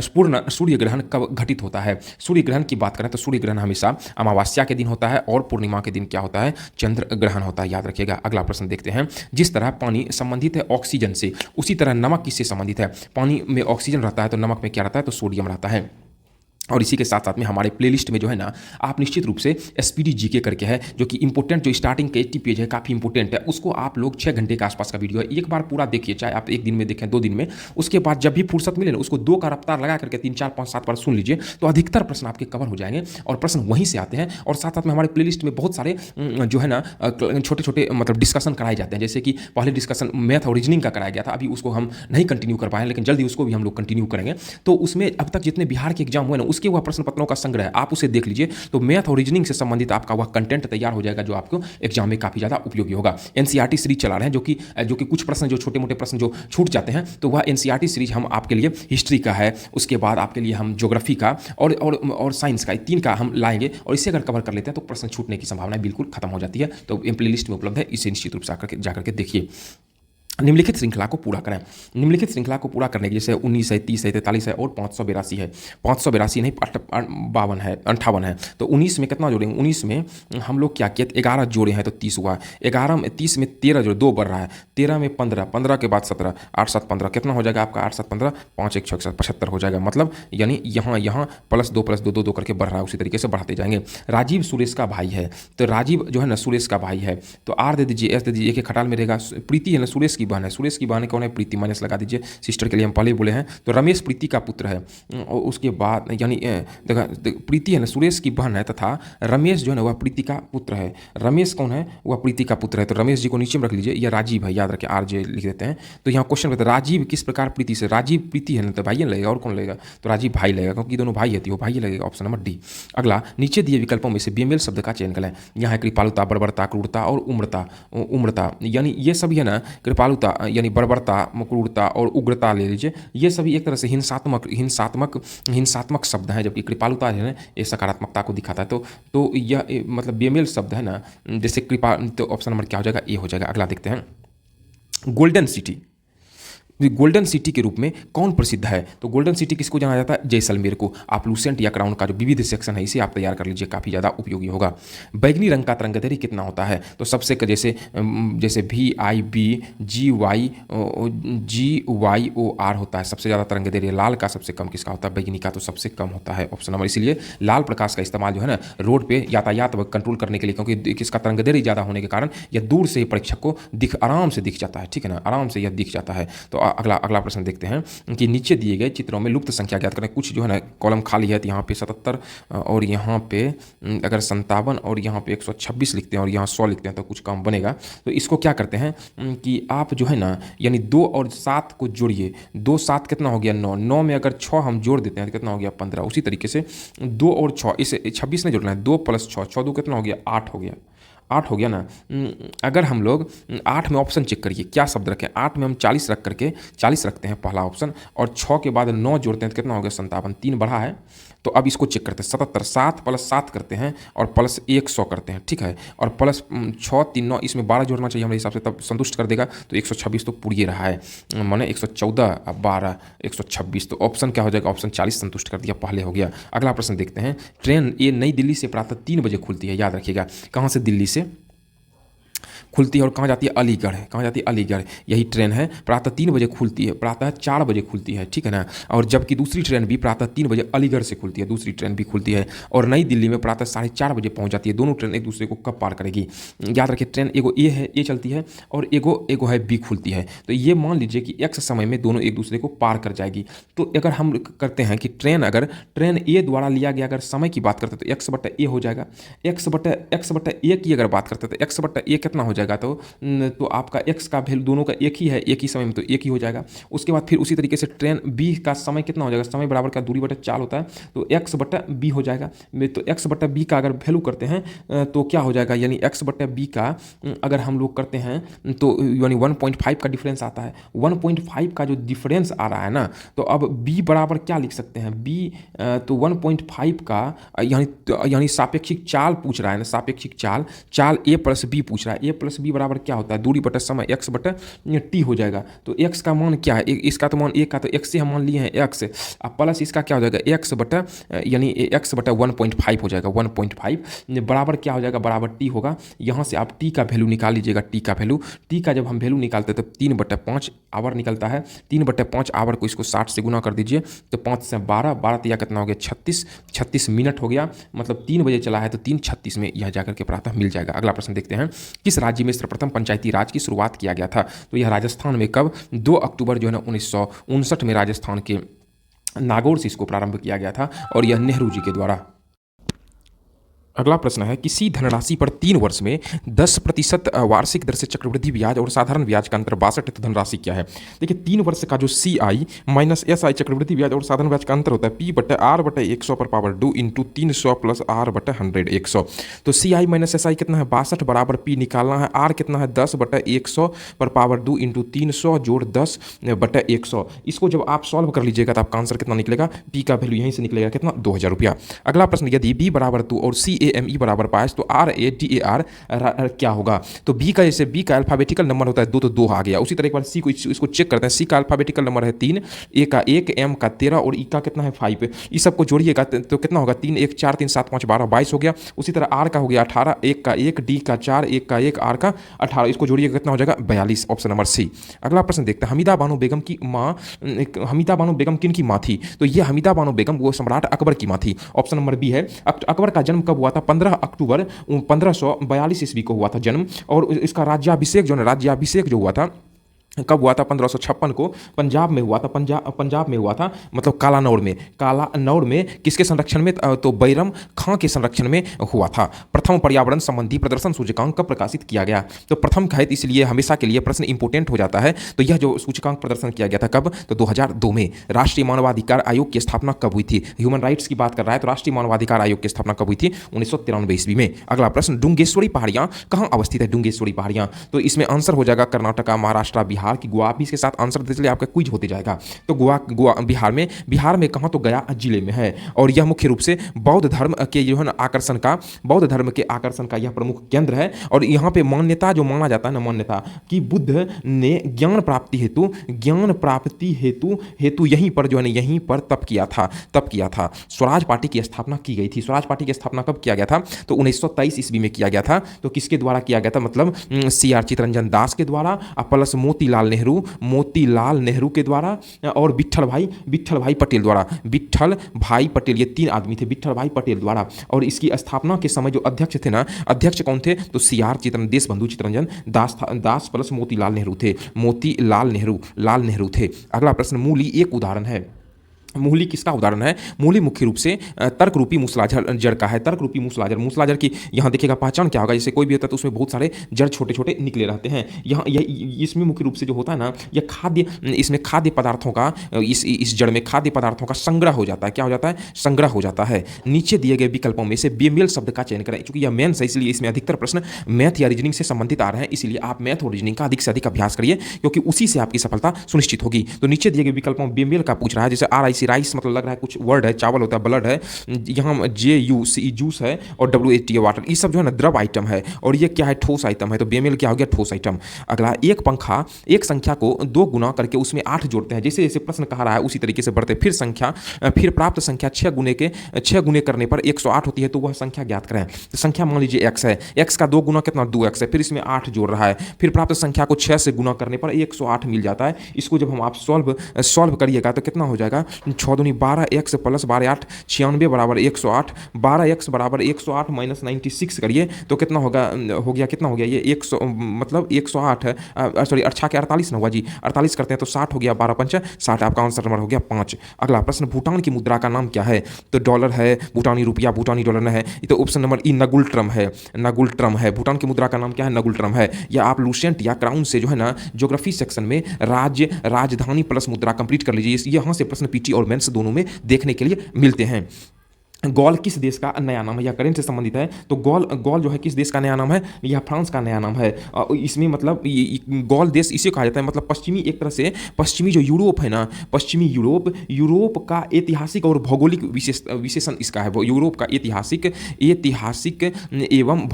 A: पूर्ण सूर्य ग्रहण कब घटित होता है। सूर्य ग्रहण की बात करें तो सूर्य ग्रहण हमेशा अमावस्या के दिन होता है और पूर्णिमा के दिन क्या होता है, चंद्र ग्रहण होता है, याद रखिएगा। अगला प्रश्न देखते हैं, जिस तरह पानी संबंधित है ऑक्सीजन से, उसी तरह नमक किससे संबंधित है। पानी में ऑक्सीजन रहता है तो नमक में क्या रहता है, तो सोडियम रहता है। और इसी के साथ साथ में हमारे प्लेलिस्ट में जो है ना आप निश्चित रूप से एसपीडी जीके करके है, जो कि इंपॉर्टेंट, जो स्टार्टिंग के 80 पेज है काफ़ी इंपॉर्टेंट है, उसको आप लोग 6 घंटे के आसपास का वीडियो है, एक बार पूरा देखिए, चाहे आप एक दिन में देखें 2 दिन में, उसके बाद जब भी फुर्सत मिले ना उसको 2 का रफ्तार लगा करके 3 4 5 7 बार सुन लीजिए, तो अधिकतर प्रश्न आपके कवर हो जाएंगे और प्रश्न वहीं से आते हैं। और साथ साथ में हमारे प्लेलिस्ट में बहुत सारे जो है ना छोटे छोटे मतलब डिस्कशन कराए जाते हैं, जैसे कि पहले डिस्कशन मैथ और रीजनिंग का कराया गया था, अभी उसको हम नहीं कंटिन्यू कर पाए, लेकिन जल्दी उसको भी हम लोग कंटिन्यू करेंगे। तो उसमें अब तक जितने बिहार के एग्जाम हुए ना उसके वह प्रश्न पत्रों का संग्रह, आप उसे देख लीजिए, तो मैथ और रीजनिंग से संबंधित आपका वह कंटेंट तैयार हो जाएगा, जो आपको एग्जाम में काफी ज्यादा उपयोगी होगा। एनसीईआरटी सीरीज चला रहे हैं, जो कि कुछ प्रश्न, जो छोटे मोटे प्रश्न जो छूट जाते हैं, तो वह एनसीईआरटी सीरीज हम आपके लिए हिस्ट्री का है, उसके बाद आपके लिए हम ज्योग्राफी का और साइंस का, 3 का हम लाएंगे, और इसे अगर कवर कर लेते हैं तो प्रश्न छूटने की संभावना बिल्कुल खत्म हो जाती है। तो प्ले लिस्ट में उपलब्ध है, इसे निश्चित रूप से जाकर के देखिए। निम्नलिखित श्रृंखला को पूरा करें। निम्नलिखित श्रृंखला को पूरा करने के जैसे 19 है, 30 है, 43 है और 582 है। 582 नहीं 52 है, 58 है। तो 19 में कितना जोड़ेंगे, 19 में हम लोग क्या किए, 11 जोड़े हैं तो 30 हुआ। 30 में 13 जोड़े, 2 बढ़ रहा है, 13 में 15, 15 के बाद 17, 8 7 15, कितना हो जाएगा आपका 8 7 15, 5 1 6 75 हो जाएगा। मतलब यानी यहाँ प्लस 2 2 करके बढ़ रहा है, उसी तरीके से बढ़ाते जाएंगे। राजीव सुरेश का भाई है, तो राजीव जो है ना सुरेश का भाई है, तो R दे दीजिए, S दे दीजिए, एक खटाल में रहेगा। प्रीति है ना सुरेश की बहन है, सुरेश की बहन कौन है, प्रीति, माइनस लगा दीजिए, सिस्टर के लिए हम पहले ही बोले हैं। तो रमेश प्रीति का पुत्र है, और उसके बाद यानी देखा प्रीति है ना सुरेश की बहन है, तथा रमेश जो है ना वह प्रीति का पुत्र है। रमेश कौन है, वह प्रीति का पुत्र है, तो रमेश जी को नीचे में रख लीजिए, यह राजीव है, याद रखें RJ लिख देते हैं। तो यहाँ क्वेश्चन कहते हैं राजीव किस प्रकार प्रीति से, राजीव प्रीति है ना तो भाई लगेगा, और कौन लगेगा, तो राजीव भाई लगेगा, क्योंकि दोनों भाई है तो वो भाई लगेगा, ऑप्शन नंबर डी। अगला, नीचे दिए विकल्पों में से बेमेल शब्द का चयन करें। यहाँ है कृपालुता, बर्बरता, क्रूरता और उम्रता, यानी ये सभी है ना, कृपालुता यानी बर्बरता, क्रूरता और उग्रता ले लीजिए, ये सभी एक तरह से हिंसात्मक शब्द हैं, जबकि कृपालुता है ना ये सकारात्मकता को दिखाता है। तो यह मतलब बेमेल शब्द है ना, जैसे कृपा, तो ऑप्शन नंबर क्या हो जाएगा, ए हो जाएगा। अगला देखते हैं, गोल्डन सिटी। गोल्डन सिटी के रूप में कौन प्रसिद्ध है? तो गोल्डन सिटी किसको जाना जाता है? जैसलमेर को। आप लूसेंट या क्राउन का जो विविध सेक्शन है इसे आप तैयार कर लीजिए, काफ़ी ज़्यादा उपयोगी होगा। बैगनी रंग का तरंगदैर्घ्य कितना होता है? तो सबसे जैसे VIBGYOR होता है, सबसे ज़्यादा तरंगदैर्घ्य। लाल का सबसे कम किसका होता है? बैगनी का तो सबसे कम होता है, ऑप्शन नंबर। इसलिए लाल प्रकाश का इस्तेमाल जो है ना रोड पे यातायात कंट्रोल करने के लिए, क्योंकि किसका तरंगदैर्घ्य ज़्यादा होने के कारण यह दूर से परीक्षक को आराम से दिख जाता है, ठीक है ना, आराम से यह दिख जाता है। तो अगला प्रश्न देखते हैं कि नीचे दिए गए चित्रों में लुप्त संख्या ज्ञात करें। कुछ जो है ना कॉलम खाली है, तो यहाँ पे 77 और यहाँ पे अगर 57 और यहाँ पे 126 लिखते हैं और यहाँ 100 लिखते हैं तो कुछ काम बनेगा। तो इसको क्या करते हैं कि आप जो है ना यानी 2 और 7 को जोड़िए। 2 7 कितना हो गया? 9। 9 में अगर 6 हम जोड़ देते हैं तो कितना हो गया? 15। उसी तरीके से 2 और 6, इसे 26 नहीं जोड़ना है, 2 + 6, 6 2 कितना हो गया? 8 हो गया। 8 हो गया ना। अगर हम लोग 8 में ऑप्शन चेक करिए क्या शब्द रखें। 8 में हम 40 रख करके 40 रखते हैं पहला ऑप्शन, और 6 के बाद 9 जोड़ते हैं तो कितना हो गया? 57। 3 बढ़ा है। तो अब इसको चेक करते हैं। 77 7 + 7 करते हैं और प्लस 100 करते हैं, ठीक है, और प्लस 6 3 9, इसमें 12 जोड़ना चाहिए हमारे हिसाब से, तब संतुष्ट कर देगा। तो 126 तो पूरी रहा है, माने 114 12 126। तो ऑप्शन क्या हो जाएगा? ऑप्शन 40 संतुष्ट कर दिया, पहले हो गया। अगला प्रश्न देखते हैं। ट्रेन ये नई दिल्ली से प्रातः 3 बजे खुलती है, याद रखिएगा। कहाँ से? दिल्ली से खुलती है और कहाँ जाती है? अलीगढ़। कहाँ जाती है? अलीगढ़। यही ट्रेन है, प्रातः 3 बजे खुलती है, प्रातः 4 बजे खुलती है, ठीक है ना। और जबकि दूसरी ट्रेन भी प्रातः 3 बजे अलीगढ़ से खुलती है, दूसरी ट्रेन भी खुलती है, और नई दिल्ली में प्रातः 4:30 बजे पहुँच जाती है। दोनों ट्रेन एक दूसरे को कब पार करेगी? याद रखिए, ट्रेन एगो ए है, ए चलती है, और एगो है बी खुलती है। तो ये मान लीजिए कि एक्स समय में दोनों एक दूसरे को पार कर जाएगी। तो अगर हम करते हैं कि ट्रेन ए द्वारा लिया गया अगर समय की बात करते हैं तो x/a हो जाएगा। x/a की अगर बात करते हैं तो x/a कितना हो जाएगा? तो आपका x का वैल्यू दोनों का एक ही है, एक ही समय में, तो एक ही हो जाएगा। उसके बाद फिर उसी तरीके से ट्रेन b का समय कितना हो जाएगा? समय बराबर का दूरी बटा 4 होता है, तो x/b हो जाएगा। तो x/b का अगर वैल्यू करते हैं तो क्या हो जाएगा? यानी x/b का अगर हम लोग करते हैं तो यानी 1.5 का डिफरेंस आता है। 1.5 का जो डिफरेंस आ रहा है ना, तो अब b बराबर क्या लिख सकते हैं? b तो 1.5 का यानी सापेक्षिक चाल पूछ रहा है ना, सापेक्षिक चाल a + b पूछ रहा है। a + b बराबर क्या होता है? दूरी बटा समय, x/t हो जाएगा। तो x का मान क्या है? इसका तो मान एक का, तो x से हम मान लिए हैं x, अब प्लस इसका क्या हो जाएगा? यानी x/1.5 हो जाएगा। 1.5 बराबर क्या हो जाएगा? बराबर t होगा। यहाँ से आप t का वैल्यू निकाल लीजिएगा। t का जब हम वैल्यू निकालते हैं तो 3/5 आवर निकलता है। 3/5 आवर को इसको 60 से गुना कर दीजिए, तो 5 से 12 तो यह कितना हो गया? 36 मिनट हो गया। मतलब 3 बजे चला है तो 3:36 में यह जाकर के प्रातः मिल जाएगा। अगला प्रश्न देखते हैं। किस राज्य में सर्वप्रथम पंचायती राज की शुरुआत किया गया था? तो यह राजस्थान में कब? 2 अक्टूबर जो है ना 1959 में राजस्थान के नागौर से इसको प्रारंभ किया गया था, और यह नेहरू जी के द्वारा। अगला प्रश्न है, किसी धनराशि पर 3 वर्ष में 10% वार्षिक दर से चक्रवृद्धि ब्याज और साधारण ब्याज का अंतर 62 धनराशि क्या है? देखिए 3 वर्ष का जो CI माइनस SI चक्रवृद्धि ब्याज और साधारण ब्याज का अंतर होता है P/R/100 पर पावर 2 इंटू 300 प्लस R/100 100। तो CI माइनस SI कितना है? 62 बराबर P निकालना है। R कितना है? 10/100 पर पावर 2 इंटू 300 जोड़ 10/100। इसको जब आप सॉल्व कर लीजिएगा तो आपका आंसर कितना निकलेगा? P का वैल्यू यहीं से निकलेगा कितना? 2000 रुपया। अगला प्रश्न, यदि B बराबर 2 और CAME बराबर 22 तो RADAR क्या होगा? तो B का जैसे B का अल्फाबेटिकल नंबर होता है 2 तो 2 आ गया। उसी तरह एक बार C को इसको चेक करते हैं। C का अल्फाबेटिकल नंबर है 3, A का 1, M का 13 और E का कितना है 5। इस सबको जोड़िएगा तो कितना होगा? 3 1 4 3 7 5 12 22 हो गया। उसी तरह R का हो गया 18, 1 का 1, D का 4, 1 का 1, R का 18। इसको जोड़िएगा कितना हो जाएगा? 42, ऑप्शन नंबर C। अगला प्रश्न देखते हैं। हमीदा बानो बेगम किन की माँ थी? तो ये हमीदा बानो बेगम वो सम्राट अकबर की माँ थी। ऑप्शन नंबर B है। अकबर का जन्म कब हुआ था? 15 अक्टूबर 1542 ईस्वी को हुआ था जन्म, और इसका राज्याभिषेक जो हुआ था कब हुआ था? 1556 को पंजाब में हुआ था। पंजाब में हुआ था, मतलब कालानौर में किसके संरक्षण में? तो बैरम खां के संरक्षण में हुआ था। प्रथम पर्यावरण संबंधी प्रदर्शन सूचकांक कब प्रकाशित किया गया? तो प्रथम है इसलिए हमेशा के लिए प्रश्न इंपोर्टेंट हो जाता है। तो यह जो सूचकांक प्रदर्शन किया गया था कब? तो 2002 में। राष्ट्रीय मानवाधिकार आयोग की स्थापना कब हुई थी? ह्यूमन राइट्स की बात कर रहा है तो राष्ट्रीय मानवाधिकार आयोग की स्थापना कब हुई थी? 1993 ईस्वी में। अगला प्रश्न, डुंगेश्वरी पहाड़ियां कहाँ अवस्थित है? डुंगेश्वरी पहाड़ियां, तो इसमें आंसर हो जाएगा कर्नाटका, महाराष्ट्र, बिहार बिहार की गोवा। आप इसके साथ आंसर देते चलिए, आपका क्विज होते जाएगा। तो गोवा बिहार में कहाँ, तो गया जिले में है। और यह मुख्य रूप से बौद्ध धर्म के जो है ना बौद्ध धर्म के आकर्षण का यह प्रमुख केंद्र है। और यहाँ पे मान्यता जो माना जाता है ना, मान्यता कि बुद्ध ने ज्ञान प्राप्ति हेतु यहीं पर जो है ना, यहीं पर तप किया था। स्वराज पार्टी की स्थापना की गई थी। स्वराज पार्टी की स्थापना कब किया गया था, तो 1923 ईस्वी में किया गया था। तो किसके द्वारा किया गया था, मतलब CR चित्तरंजन दास के द्वारा, प्लस मोतीलाल नेहरू के द्वारा, और विट्ठल भाई पटेल द्वारा। विट्ठल भाई पटेल, ये 3 आदमी थे, विट्ठल भाई पटेल द्वारा। और इसकी स्थापना के समय जो अध्यक्ष थे ना, अध्यक्ष कौन थे, तो CR देशबंधु चित्तरंजन दास प्लस मोतीलाल नेहरू थे। अगला प्रश्न, मूली एक उदाहरण है। मूली किसका उदाहरण है, मूली मुख्य रूप से तर्क रूपी मूसलाधार जड़ का है। तर्क रूपी मूसलाधार की यहाँ देखिएगा पहचान क्या होगा, जैसे कोई भी होता है तो उसमें बहुत सारे जड़ छोटे छोटे निकले रहते हैं। यहाँ इसमें मुख्य रूप से जो होता है ना, यह इसमें खाद्य पदार्थों का, इस जड़ में खाद्य पदार्थों का संग्रह हो जाता है। क्या हो जाता है, संग्रह हो जाता है। नीचे दिए गए विकल्पों में से बेमेल शब्द का चयन करें। क्योंकि यह मेंस है, इसलिए इसमें अधिकतर प्रश्न मैथ या रीजनिंग से संबंधित आ रहे हैं, इसलिए आप मैथ और रीजनिंग का अधिक से अधिक अभ्यास करिए, क्योंकि उसी से आपकी सफलता सुनिश्चित होगी। तो नीचे दिए गए विकल्पों में बेमेल का पूछ रहा है, जैसे RIC राइस मतलब लग रहा है कुछ वर्ड है, चावल होता है, ब्लड है, यहाँ JUC जूस है, और WAT वाटर। ये सब जो है ना द्रव आइटम है, और ये क्या है, ठोस आइटम है। तो बेमेल क्या हो गया, ठोस आइटम। अगला, एक पंखा एक संख्या को 2 गुना करके उसमें 8 जोड़ते हैं। जैसे जैसे प्रश्न कहा रहा है उसी तरीके से बढ़ते, फिर प्राप्त संख्या 6 गुने करने पर 108 होती है। तो वह संख्या ज्ञात करें। तो संख्या मान लीजिए x है, x का 2 गुना कितना, 2x है, फिर इसमें 8 जोड़ रहा है, फिर प्राप्त संख्या को 6 से गुना करने पर 108 मिल जाता है। इसको जब हम आप सॉल्व करिएगा तो कितना हो जाएगा, 6 दूनी 12, x प्लस 12 8, 96 बराबर 108, 12x बराबर 108 माइनस 96 करिए तो कितना होगा, कितना हो गया ये 100, मतलब 108 है, सॉरी 8 के 48 ना हुआ जी, 48 करते हैं तो 60 हो गया, 12 पंच 60, आपका आंसर नंबर हो गया 5। अगला प्रश्न, भूटान की मुद्रा का नाम क्या है, तो डॉलर है, भूटानी रुपया, भूटानी डॉलर है। तो ऑप्शन नंबर ई नगुल ट्रम है। भूटान की मुद्रा का नाम क्या है, नगुल ट्रम है। या आप लूसेंट या क्राउन से जो है ना ज्योग्राफी सेक्शन में राजधानी प्लस मुद्रा कंप्लीट कर लीजिए। यहाँ से प्रश्न PT और मेंस दोनों में देखने के लिए मिलते हैं। गॉल किस देश का नया नाम है, यह करेंट से संबंधित है। तो गॉल जो है किस देश का नया नाम है, यह फ्रांस का नया नाम है। इसमें मतलब गॉल देश इसे कहा जाता है, मतलब पश्चिमी, एक तरह से पश्चिमी जो यूरोप है ना, पश्चिमी यूरोप का ऐतिहासिक और भौगोलिक विशेषण इसका है। यूरोप का ऐतिहासिक एवं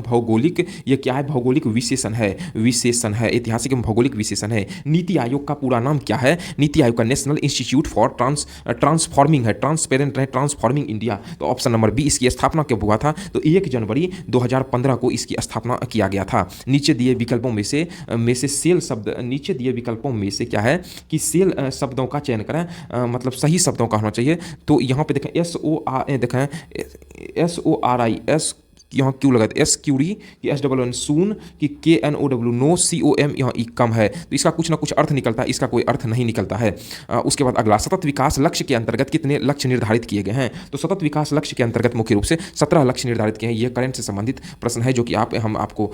A: भौगोलिक ये क्या है, भौगोलिक विशेषण है, ऐतिहासिक एवं भौगोलिक विशेषण है। नीति आयोग का पूरा नाम क्या है, नीति आयोग का नेशनल इंस्टीट्यूट फॉर ट्रांसफॉर्मिंग है, ट्रांसफॉर्मिंग इंडिया। तो ऑप्शन नंबर बी, इसकी स्थापना कब हुआ था, तो 1 जनवरी 2015 को इसकी स्थापना किया गया था। नीचे दिए विकल्पों में से सेल शब्द, नीचे दिए विकल्पों में से क्या है कि सेल शब्दों का चयन करें, मतलब सही शब्दों का होना चाहिए। तो यहाँ पे देखें SORI यहाँ क्यू लगा, एस क्यूरी कि SNN सून कि KNOW नो, COM यहाँ ई कम है। तो इसका कुछ ना कुछ अर्थ निकलता है, इसका कोई अर्थ नहीं निकलता है। उसके बाद अगला, सतत विकास लक्ष्य के अंतर्गत कितने लक्ष्य निर्धारित किए गए हैं, तो सतत विकास लक्ष्य के अंतर्गत मुख्य रूप से 17 लक्ष्य निर्धारित किए हैं। ये करंट से संबंधित प्रश्न है, जो कि हम आपको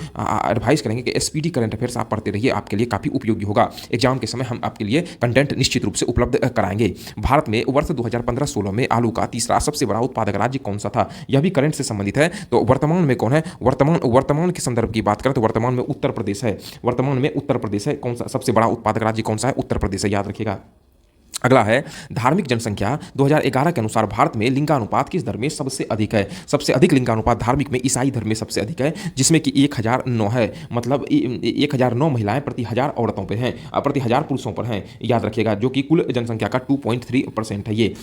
A: एडवाइस करेंगे कि SPD करंट अफेयर्स आप पढ़ते रहिए, आपके लिए काफ़ी उपयोगी होगा। एग्जाम के समय हम आपके लिए कंटेंट निश्चित रूप से उपलब्ध कराएंगे। भारत में वर्ष 2015-16 में आलू का तीसरा सबसे बड़ा उत्पादक राज्य कौन सा था, यह भी करंट से संबंधित है। तो वर्तमान में कौन है, वर्तमान के संदर्भ की बात करें तो वर्तमान में उत्तर प्रदेश है। कौन सा सबसे बड़ा उत्पादक राज्य कौन सा है, उत्तर प्रदेश है, याद रखिएगा। अगला है, धार्मिक जनसंख्या 2011 के अनुसार भारत में लिंगानुपात किस धर्म में सबसे अधिक है, सबसे अधिक लिंगानुपात धार्मिक में ईसाई धर्म में सबसे अधिक है, जिसमें कि 1009 है। मतलब 1009 महिलाएं प्रति 1000 औरतों पर हैं, प्रति 1000 पुरुषों पर हैं, याद रखिएगा, जो कि कुल जनसंख्या का 2.3% है ये।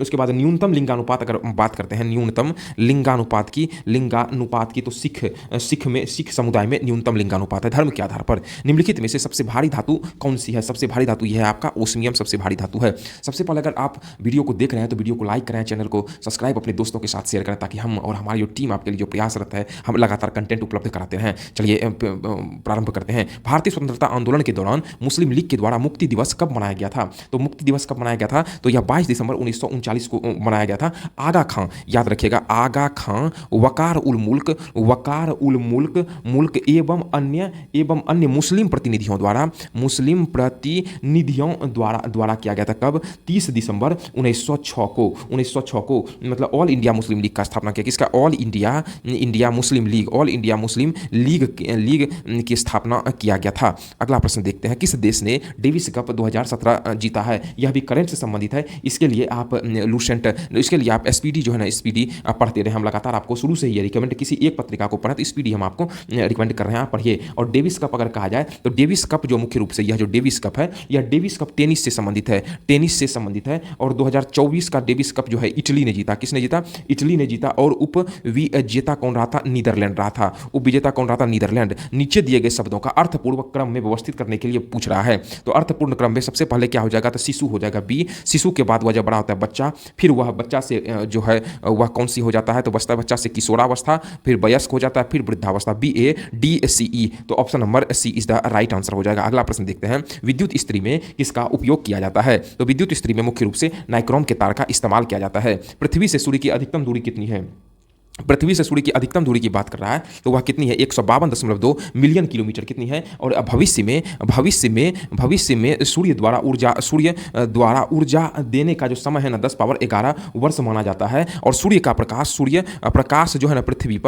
A: उसके बाद न्यूनतम लिंगानुपात, अगर बात करते हैं न्यूनतम लिंगानुपात की तो सिख समुदाय में न्यूनतम लिंगानुपात है धर्म के आधार पर। निम्नलिखित में से सबसे भारी धातु कौन सी है, सबसे भारी धातु यह है आपका ओस्मियम, सबसे भारी धातु है। सबसे पहले अगर आप वीडियो को देख रहे हैं तो वीडियो को लाइक करें, चैनल को सब्सक्राइब अपने दोस्तों के साथ शेयर करें, ताकि हम और हमारी जो टीम आपके लिए जो प्रयासरत है, हम लगातार कंटेंट उपलब्ध कराते हैं। चलिए प्रारंभ करते हैं। भारतीय स्वतंत्रता आंदोलन के दौरान मुस्लिम लीग के द्वारा मुक्ति दिवस कब मनाया गया था, तो मुक्ति दिवस कब मनाया गया था, तो यह 22 दिसंबर 1939 को मनाया गया था। आगा खां, याद रखिएगा, आगा खां वकार उल मुल्क एवं अन्य मुस्लिम प्रतिनिधियों द्वारा किया गया था। था। कब? 30 दिसंबर 1906 को, 1906 को मतलब ऑल इंडिया मुस्लिम लीग का स्थापना किया। किसका? All India Muslim league, all India Muslim league की स्थापना किया गया था। अगला प्रश्न देखते हैं, किस देश ने डेविस कप 2017 जीता है? यह भी करंट से संबंधित है। इसके लिए आप इसके लिए आप एसपीडी जो है ना, एसपीडी पढ़ते रहे। हम लगातार आपको शुरू से ही रिकमेंड, किसी एक पत्रिका को पढ़ा तो स्पीडी हम आपको रिकमेंड कर रहे हैं, आप पढ़िए। और डेविस कप अगर कहा जाए तो डेविस कप जो मुख्य रूप से यह जो डेविस कप है, यह डेविस कप टेनिस से संबंधित है, टेनिस से संबंधित है। और 2024 का डेविस कप जो है इटली ने जीता। किसने जीता? इटली ने जीता। और उप विजेता कौन रहा था? नीदरलैंड रहा था। उप विजेता कौन रहा था? नीदरलैंड। नीचे दिए गए शब्दों का अर्थपूर्वक क्रम में व्यवस्थित करने के लिए पूछ रहा है। तो अर्थपूर्ण क्रम में सबसे पहले क्या हो जाएगा? तो शिशु हो जाएगा, बी। शिशु के बाद वह जब बड़ा होता है बच्चा, फिर वह बच्चा से जो है वह कौन सी हो जाता है? तो बच्चा से किशोरावस्था, फिर वयस्क हो जाता है, फिर वृद्धावस्था, BADCE। तो option number C is the right answer हो जाएगा। अगला प्रश्न देखते हैं, विद्युत इस्त्री में किसका उपयोग किया जाता है? तो विद्युत इस्त्री में मुख्य रूप से नाइक्रोम के तार का इस्तेमाल किया जाता है। पृथ्वी से सूर्य की अधिकतम दूरी कितनी है? पृथ्वी से सूर्य की अधिकतम दूरी की बात कर रहा है तो वह कितनी है? 152.2 मिलियन किलोमीटर कितनी है? और भविष्य में सूर्य द्वारा ऊर्जा देने का जो समय है ना 10⁻11 वर्ष माना जाता है। और सूर्य प्रकाश जो है ना पृथ्वी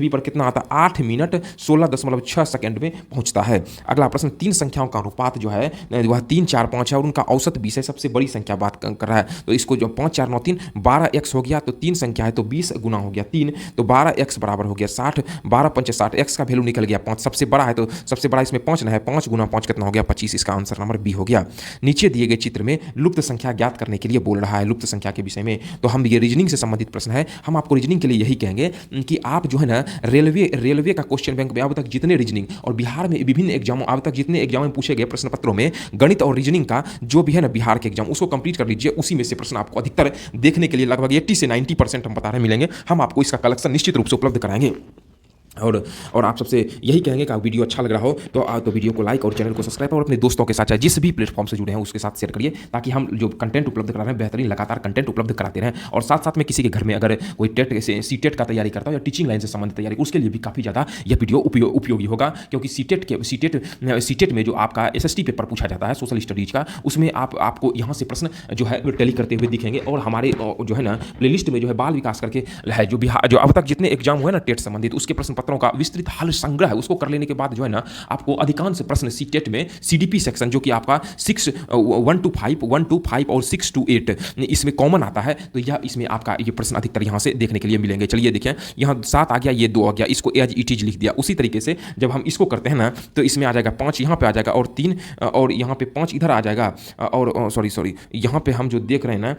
A: पर कितना आता है? 8 मिनट 16.6 सेकंड में पहुंचता है। अगला प्रश्न, 3 संख्याओं का अनुपात जो है वह 3, 4, 5 है और उनका औसत 20 है। सबसे बड़ी संख्या बात कर रहा है तो इसको जो 5, 4, 9, 3 12x हो गया। तो 3 संख्या है तो 20 गुना हो गया 3, तो 12x बराबर हो गया 60। 12 पंचे 60, x का वैल्यू निकल गया 5। सबसे बड़ा है तो सबसे बड़ा इसमें 5 ना है, 5 गुना 5 कितना हो गया? 25। इसका आंसर नंबर बी हो गया। नीचे दिए गए चित्र में लुप्त संख्या ज्ञात करने के लिए बोल रहा है, लुप्त संख्या के विषय में। तो हम ये रीजनिंग से संबंधित प्रश्न है, हम आपको रीजनिंग के लिए यही कहेंगे कि आप जो है ना रेलवे का क्वेश्चन बैंक में अब तक जितने रीजनिंग और बिहार में विभिन्न एग्जामों अब तक जितने एग्जाम में पूछे गए प्रश्न पत्रों में गणित और रीजनिंग का जो भी है ना बिहार के एग्जाम, उसको कंप्लीट कर लीजिए। उसी में से प्रश्न आपको अधिकतर देखने के लिए लगभग 80 से 90% हम बता रहे मिलेंगे। हम आपको इसका कलेक्शन निश्चित रूप से उपलब्ध कराएंगे। और आप सबसे यही कहेंगे कि वीडियो अच्छा लग रहा हो तो वीडियो को लाइक और चैनल को सब्सक्राइब और अपने दोस्तों के साथ चाहे जिस भी प्लेटफॉर्म से जुड़े हैं उसके साथ शेयर करिए, ताकि हम जो कंटेंट उपलब्ध करा रहे हैं बेहतरीन लगातार कंटेंट उपलब्ध कराते रहें। और साथ साथ में किसी के घर में अगर कोई सीटेट का तैयारी करता हो या टीचिंग लाइन से संबंधित तैयारी, उसके लिए भी काफ़ी ज़्यादा यह वीडियो उपयोगी होगा। क्योंकि सीटेट में जो आपका SST पेपर पूछा जाता है सोशल स्टडीज का, उसमें आपको यहाँ से प्रश्न जो है टैली करते हुए दिखेंगे। और हमारे जो है ना प्लेलिस्ट में जो है बाल विकास करके है जो बिहार जो अब तक जितने एग्जाम हुए ना टेट संबंधित, उसके प्रश्न पत्रों का विस्तृत संग्रह है, उसको कर लेने के बाद जो है ना आपको अधिकांश प्रश्न सीटेट में CDP सेक्शन जो कि आपका 1 to 5 और 6 to 8 इसमें कॉमन आता है, तो यह इसमें आपका ये प्रश्न अधिकतर यहां से देखने के लिए मिलेंगे। चलिए देखें, यहां 7 आ गया, ये 2 आ गया, इसको एज इट इज लिख दिया। उसी तरीके से जब हम इसको करते हैं ना तो इसमें आ जाएगा 5 यहां पे आ जाएगा और 3 और यहां पे 5 इधर आ जाएगा। और सॉरी यहां पे हम जो देख रहे हैं ना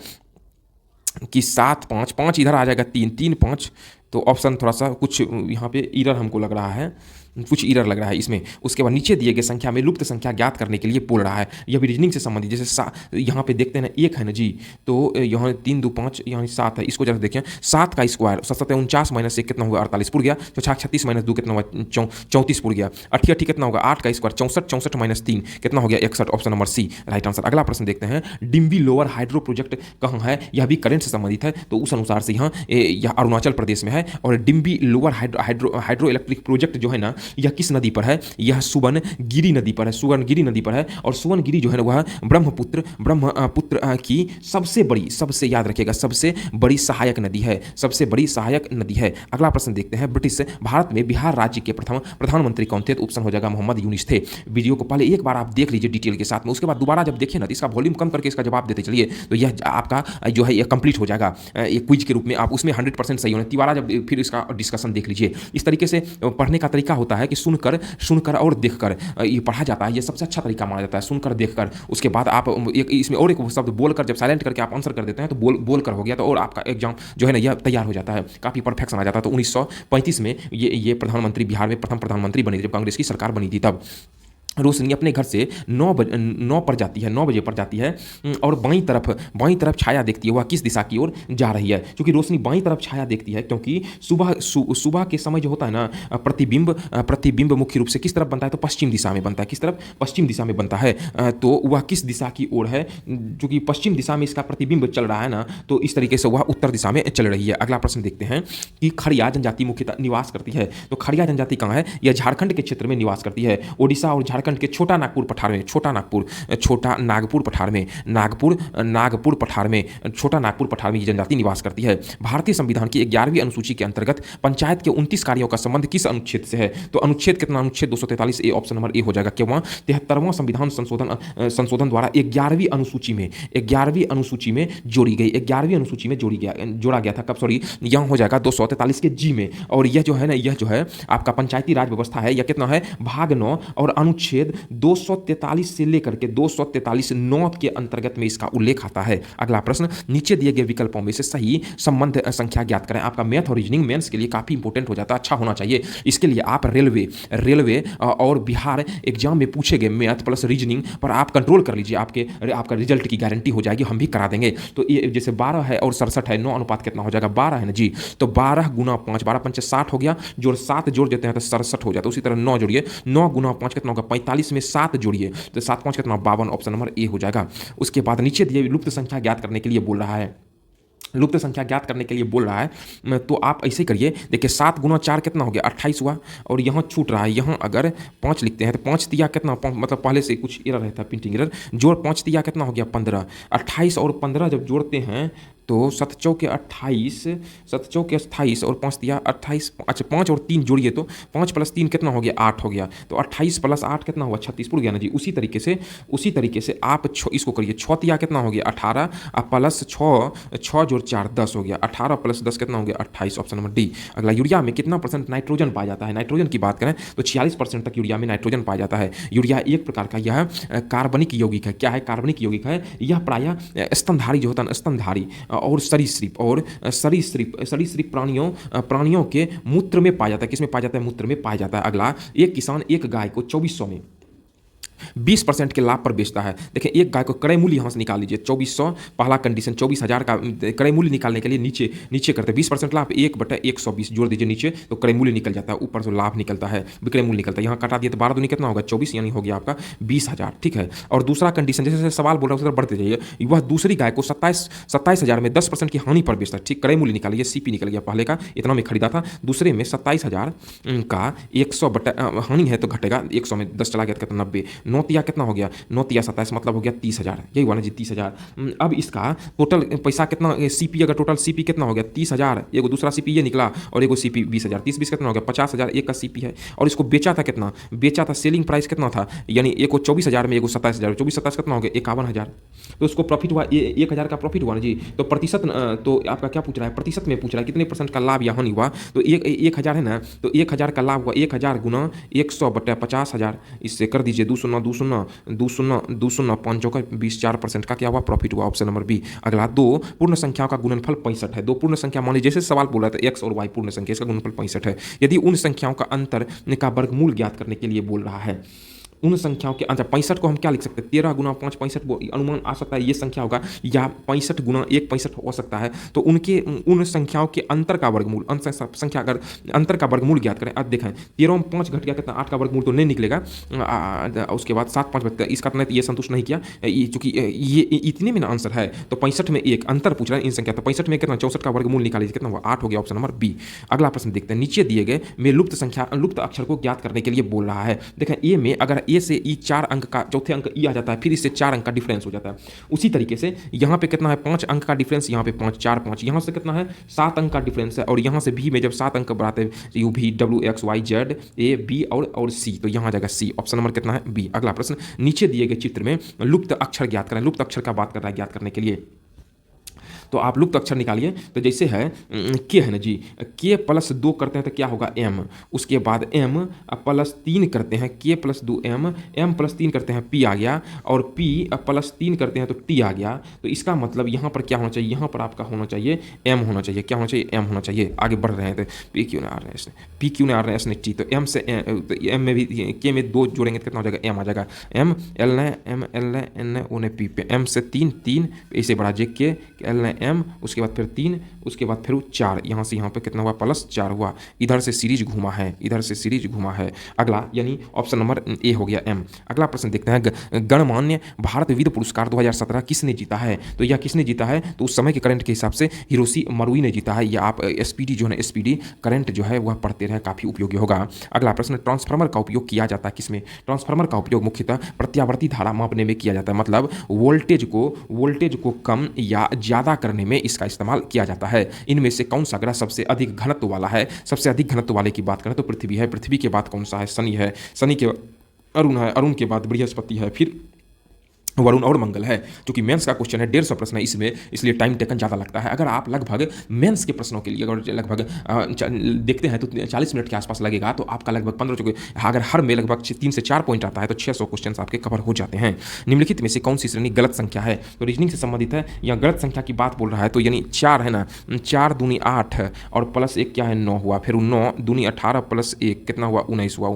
A: कि 7 5 इधर आ जाएगा, 3 5। तो ऑप्शन थोड़ा सा कुछ यहाँ पे एरर हमको लग रहा है, कुछ एरर लग रहा है इसमें। उसके बाद नीचे दिए गए संख्या में लुप्त संख्या ज्ञात करने के लिए बोल रहा है। यह भी रीजनिंग से संबंधित, जैसे यहाँ पे देखते हैं ना 1 है ना जी, तो यहाँ 3 2 5 यहाँ 7 है। इसको जरा देखें, 7 का स्क्वायर 7 49 माइनस 1 कितना हुआ? 48 पुर गया। तो 36 माइनस 2 कितना हुआ? 34 पुर गया। 88 कितना होगा? 8 का स्क्वायर 64 माइनस 3 कितना हो गया? 61। Option number C right answer. अगला प्रश्न देखते हैं, डिम्बी लोअर हाइड्रो प्रोजेक्ट कहाँ है? यह भी करंट से संबंधित है, तो उस अनुसार से यह अरुणाचल प्रदेश में है। और डिम्बी लोअर हाइड्रो इलेक्ट्रिक प्रोजेक्ट जो है ना यह किस नदी पर है? यह सुवर्णगिरी नदी पर है, सुवर्णगिरी नदी पर है। और सुवर्णगिरी जो है ना वह ब्रह्मपुत्र की सबसे याद रखिएगा सबसे बड़ी सहायक नदी है, सबसे बड़ी सहायक नदी है। अगला प्रश्न देखते हैं, ब्रिटिश भारत में बिहार राज्य के प्रथम प्रधानमंत्री कौन थे? तो ऑप्शन हो जाएगा मोहम्मद यूनिस थे। वीडियो को पहले एक बार आप देख लीजिए डिटेल के साथ में, उसके बाद दोबारा जब देखिए ना तो इसका वॉल्यूम कम करके इसका जवाब देते चलिए, तो यह आपका जो है यह कंप्लीट हो जाएगा एक क्विज के रूप में। आप उसमें 100% सही होने तिवारा जब फिर इसका डिस्कशन देख लीजिए। इस तरीके से पढ़ने का तरीका होता है कि सुनकर और देखकर ये पढ़ा जाता है। ये सबसे अच्छा तरीका माना जाता है, सुनकर देखकर। उसके बाद आप इसमें और एक शब्द बोलकर जब साइलेंट करके आप आंसर कर देते हैं तो बोल कर हो गया, तो और आपका एग्जाम जो है ना यह तैयार हो जाता है, काफ़ी परफेक्शन आ जाता है। तो 1935 में ये प्रधानमंत्री बिहार में प्रथम प्रधानमंत्री बनी जब कांग्रेस की सरकार बनी थी तब। रोशनी अपने घर से 9 बजे पर जाती है और बाईं तरफ छाया देखती है। वह किस दिशा की ओर जा रही है? क्योंकि रोशनी बाईं तरफ छाया देखती है क्योंकि सुबह के समय जो होता है ना प्रतिबिंब मुख्य रूप से किस तरफ बनता है? तो पश्चिम दिशा में बनता है। किस तरफ? पश्चिम दिशा में बनता है। तो वह किस दिशा की ओर है? क्योंकि पश्चिम दिशा में इसका प्रतिबिंब चल रहा है ना, तो इस तरीके से वह उत्तर दिशा में चल रही है। अगला प्रश्न देखते हैं कि खड़िया जनजाति मुख्यतः निवास करती है। तो खड़िया जनजाति कहाँ है? यह झारखंड के क्षेत्र में निवास करती है। ओडिशा और झारखंड झारखंड के छोटा नागपुर पठार में, छोटा नागपुर पठार में, नागपुर पठार में, छोटा नागपुर पठार में ये जनजाति निवास करती है। भारतीय संविधान की 11वीं अनुसूची के अंतर्गत पंचायत के 29 कार्यों का संबंध किस अनुच्छेद से है? तो अनुच्छेद कितना? अनुच्छेद 243 ए, ऑप्शन नंबर ए हो जाएगा। क्यों? 73वां संविधान संशोधन द्वारा 11वीं अनुसूची में जोड़ी गई, 11वीं अनुसूची में जोड़ा गया था। कब? सॉरी, यहां हो जाएगा 243 के जी में। और यह जो है ना, यह जो है आपका पंचायती राज व्यवस्था है, यह कितना है? भाग 9 और अनुच्छेद 243 से लेकर के 243(9) के अंतर्गत में इसका उल्लेख आता है। अगला प्रश्न, नीचे दिए गए विकल्पों में से सही संबंध संख्या ज्ञात करें। आपका मैथ और रीजनिंग मेंस के लिए काफी इंपॉर्टेंट हो जाता है, अच्छा होना चाहिए। इसके लिए आप रेलवे और बिहार एग्जाम में पूछे गए मैथ प्लस रीजनिंग पर आप कंट्रोल कर लीजिए, आपका रिजल्ट की गारंटी हो जाएगी, हम भी करा देंगे। तो ये जैसे 12 है और 67 है, 9 अनुपात कितना हो जाएगा? 12 है ना जी। तो 12 गुना 5, 12 पंचे 60 हो गया, जोड़ 7 जोड़ देते हैं तो 67 हो जाता है। उसी तरह 9 जोड़िए, 9 गुना 5 कितना होगा? 45 में 7 जोड़िए तो 7 5 कितना? 52, ऑप्शन नंबर ए हो जाएगा। उसके बाद नीचे दिए लुप्त संख्या ज्ञात करने के लिए बोल रहा है, लुप्त संख्या ज्ञात करने के लिए बोल रहा है। तो आप ऐसे करिए, देखिए 7 गुना 4 कितना हो गया? 28 हुआ। और यहाँ छूट रहा है, यहाँ अगर 5 लिखते हैं तो 5 तिया कितना? मतलब पहले से कुछ एरर रहता है, प्रिंटिंग एरर। जोड़ 5 तिया कितना हो गया? 15। 28 और 15 जब जोड़ते हैं तो 7 चौके 28 और 5 तिया 28। अच्छा, 5 और 3 जोड़िए तो 5 प्लस 3 कितना हो गया? 8 हो गया। तो 28 प्लस 8 कितना हुआ? 36 पुर गया ना जी। उसी तरीके से आप इसको करिए, 6 तिया कितना हो गया? 18 प्लस 6 जोड़ 4 10 हो गया। 18 प्लस 10 कितना हो गया? 28, ऑप्शन नंबर डी। अगला, यूरिया में कितना % नाइट्रोजन पाया जाता है? नाइट्रोजन की बात करें तो 46% तक यूरिया में नाइट्रोजन पाया जाता है। यूरिया एक प्रकार का यह कार्बनिक यौगिक है। क्या है? कार्बनिक यौगिक है। यह प्रायः स्तनधारी जो होता है, स्तनधारी और सरीसृप प्राणियों के मूत्र में पाया जाता है। किसमें पाया जाता है? मूत्र में पाया जाता है। अगला, एक किसान एक गाय को 2400 में 20% के लाभ पर बेचता है। देखिए, एक गाय को क्रय मूल्य यहाँ से निकाल लीजिए, 2400 पहला कंडीशन, 24,000 का क्रय मूल्य निकालने के लिए नीचे करते हैं 20% लाभ, 1/120 जोड़ दीजिए नीचे तो क्रय मूल्य निकल जाता है, ऊपर से लाभ निकलता है, विक्रय मूल्य निकलता है। यहाँ काटा दिए तो 12 दूनी कितना होगा? 24, यानी हो गया आपका 20,000। ठीक है। और दूसरा कंडीशन, जैसे जैसे सवाल बोल रहा है उस तरह बढ़ते जाइए, वह दूसरी गाय को 27,000 में 10% की हानि पर बेचता है। ठीक, क्रय मूल्य निकालिए, सीपी निकल गया, पहले का इतना में खरीदा था, दूसरे में 27,000 का 100 हानि है तो घटेगा, 100 में 10 चला गया तो कितना? 90। 9 तिया कितना हो गया? 9 तिया 27, मतलब हो गया 30,000। यही हुआ ना जी, 30,000। अब इसका टोटल पैसा कितना? सीपी अगर टोटल सीपी कितना हो गया? 30,000। एगो दूसरा सीपी ये निकला और एगो सीपी 20,000, 30 कितना हो गया? 50,000 एक का सीपी है। और इसको बेचा था कितना? बेचा था, सेलिंग प्राइस कितना था? यानी एक को 24,000 में, एगो 27,000, 24-27 कितना हो गया? 51,000। तो उसको प्रॉफिट हुआ 1,000 का प्रॉफिट हुआ ना जी। तो प्रतिशत, तो आपका क्या पूछ रहा है? प्रतिशत में पूछ रहा है, कितने % का लाभ या हानि हुआ? तो 1,000 है ना, तो 1,000 का लाभ हुआ, 1,000 गुना 100/50,000, इससे कर दीजिए 2 5 का 20% का क्या हुआ? प्रॉफिट हुआ, ऑप्शन नंबर बी। अगला, 2 पूर्ण संख्याओं का गुणनफल 65 है। 2 पूर्ण संख्या, मान लीजिए जैसे सवाल बोल रहा था x और y पूर्ण संख्या, इसका गुणनफल 65 है। यदि उन संख्याओं का अंतर का वर्गमूल ज्ञात करने के लिए बोल रहा है, उन संख्याओं के अंतर, 65 को हम क्या लिख सकते हैं? 13 गुना 5 65 अनुमान आ सकता है ये संख्या होगा, या 65 गुना 1 65 हो सकता है। तो उन संख्याओं के अंतर का वर्गमूल, संख्या अगर अंतर का वर्गमूल ज्ञात करें, अब देखें 13 में 5 घट गया कितना? 8 का वर्गमूल तो नहीं निकलेगा। उसके बाद 7 5 बचता है, इसका तो ये संतुष्ट नहीं किया, चूंकि ये इतने में ना आंसर है, तो 65 में एक अंतर पूछ रहा है इन संख्या, तो 65 में कितना? 64 का वर्गमूल निकालिए, कितना हुआ? 8 हो गया, ऑप्शन नंबर बी। अगला प्रश्न देखते हैं, नीचे दिए गए में लुप्त अक्षर को ज्ञात करने के लिए बोल रहा है। देखें, ए में अगर ए से ई 4 अंक का, चौथे अंक ई आ जाता है, फिर इससे 4 अंक का डिफरेंस हो जाता है। उसी तरीके से यहाँ पे कितना है? 5 अंक का डिफरेंस, यहाँ पे 5 4 5, यहाँ से कितना है? 7 अंक का डिफरेंस है। और यहाँ से भी में जब 7 अंक बढ़ाते हैं, U V W X Y Z A B और सी, तो यहाँ आ जाएगा सी, ऑप्शन नंबर कितना है? बी। अगला प्रश्न, नीचे दिए गए चित्र में लुप्त अक्षर ज्ञात करें। लुप्त अक्षर का बात कर रहा है ज्ञात करने के लिए, तो आप लुप्त अक्षर निकालिए। तो जैसे है के है ना जी, के प्लस 2 करते हैं तो क्या होगा? एम। उसके बाद एम प्लस 3 करते हैं, के प्लस 2 एम प्लस 3 करते हैं, पी आ गया। और पी प्लस 3 करते हैं तो टी आ गया। तो इसका मतलब यहाँ पर क्या होना चाहिए? यहाँ पर आपका होना चाहिए एम होना चाहिए। क्या होना चाहिए? एम होना चाहिए। आगे बढ़ रहे हैं तो पी क्यों ना आ रहे हैं, पी क्यों ना आ रहे हैं, एस ने टी, तो एम से एम में भी के में 2 जोड़ेंगे तो कितना हो जाएगा? एम आ जाएगा। एम एल ने एम एल ने एन ने ओ ने पी पे, एम से 3 3 ऐसे बढ़ा जे के एल ने m, उसके बाद फिर 3, उसके बाद फिर 4, यहाँ से यहाँ पे कितना हुआ +4 हुआ, इधर से सीरीज घुमा है, इधर से सीरीज घुमा है। अगला यानी ऑप्शन नंबर ए हो गया M। अगला प्रश्न देखते हैं, गणमान्य भारत विद्य पुरस्कार 2017 किसने जीता है? तो यह किसने जीता है? तो उस समय के करंट के हिसाब से हिरोशी मारुई ने जीता है। या आप SPD जो है SPD करंट जो है वह पढ़ते रहे, काफ़ी उपयोगी होगा। अगला प्रश्न, ट्रांसफार्मर का उपयोग किया जाता है किसमें? ट्रांसफार्मर का उपयोग मुख्यतः प्रत्यावर्ती धारा मापने में किया जाता है, मतलब वोल्टेज को कम या ज़्यादा करने में इसका इस्तेमाल किया जाता है। इनमें से कौन सा ग्रह सबसे अधिक घनत्व वाला है? सबसे अधिक घनत्व वाले की बात करें तो पृथ्वी है। पृथ्वी के बाद कौन सा है? शनि है। शनि के अरुण है, अरुण के बाद बृहस्पति है, फिर वरुण और मंगल है। क्योंकि मेंस का क्वेश्चन है, 150 प्रश्न है इसमें, इसलिए टाइम टेकन ज़्यादा लगता है। अगर आप लगभग मेंस के प्रश्नों के लिए अगर लगभग देखते हैं तो 40 मिनट के आसपास लगेगा, तो आपका लगभग 15 चुके, अगर हर में लगभग 3 से 4 पॉइंट आता है तो 600 क्वेश्चन आपके कवर हो जाते हैं। निम्नलिखित में से कौन सी श्रेणी गलत संख्या है? तो रीजनिंग से संबंधित है या गलत संख्या की बात बोल रहा है, तो यानी 4 है ना, 4 दूनी 8 और +1 क्या है 9 हुआ, फिर 9 दूनी 18 +1 कितना हुआ 19 हुआ,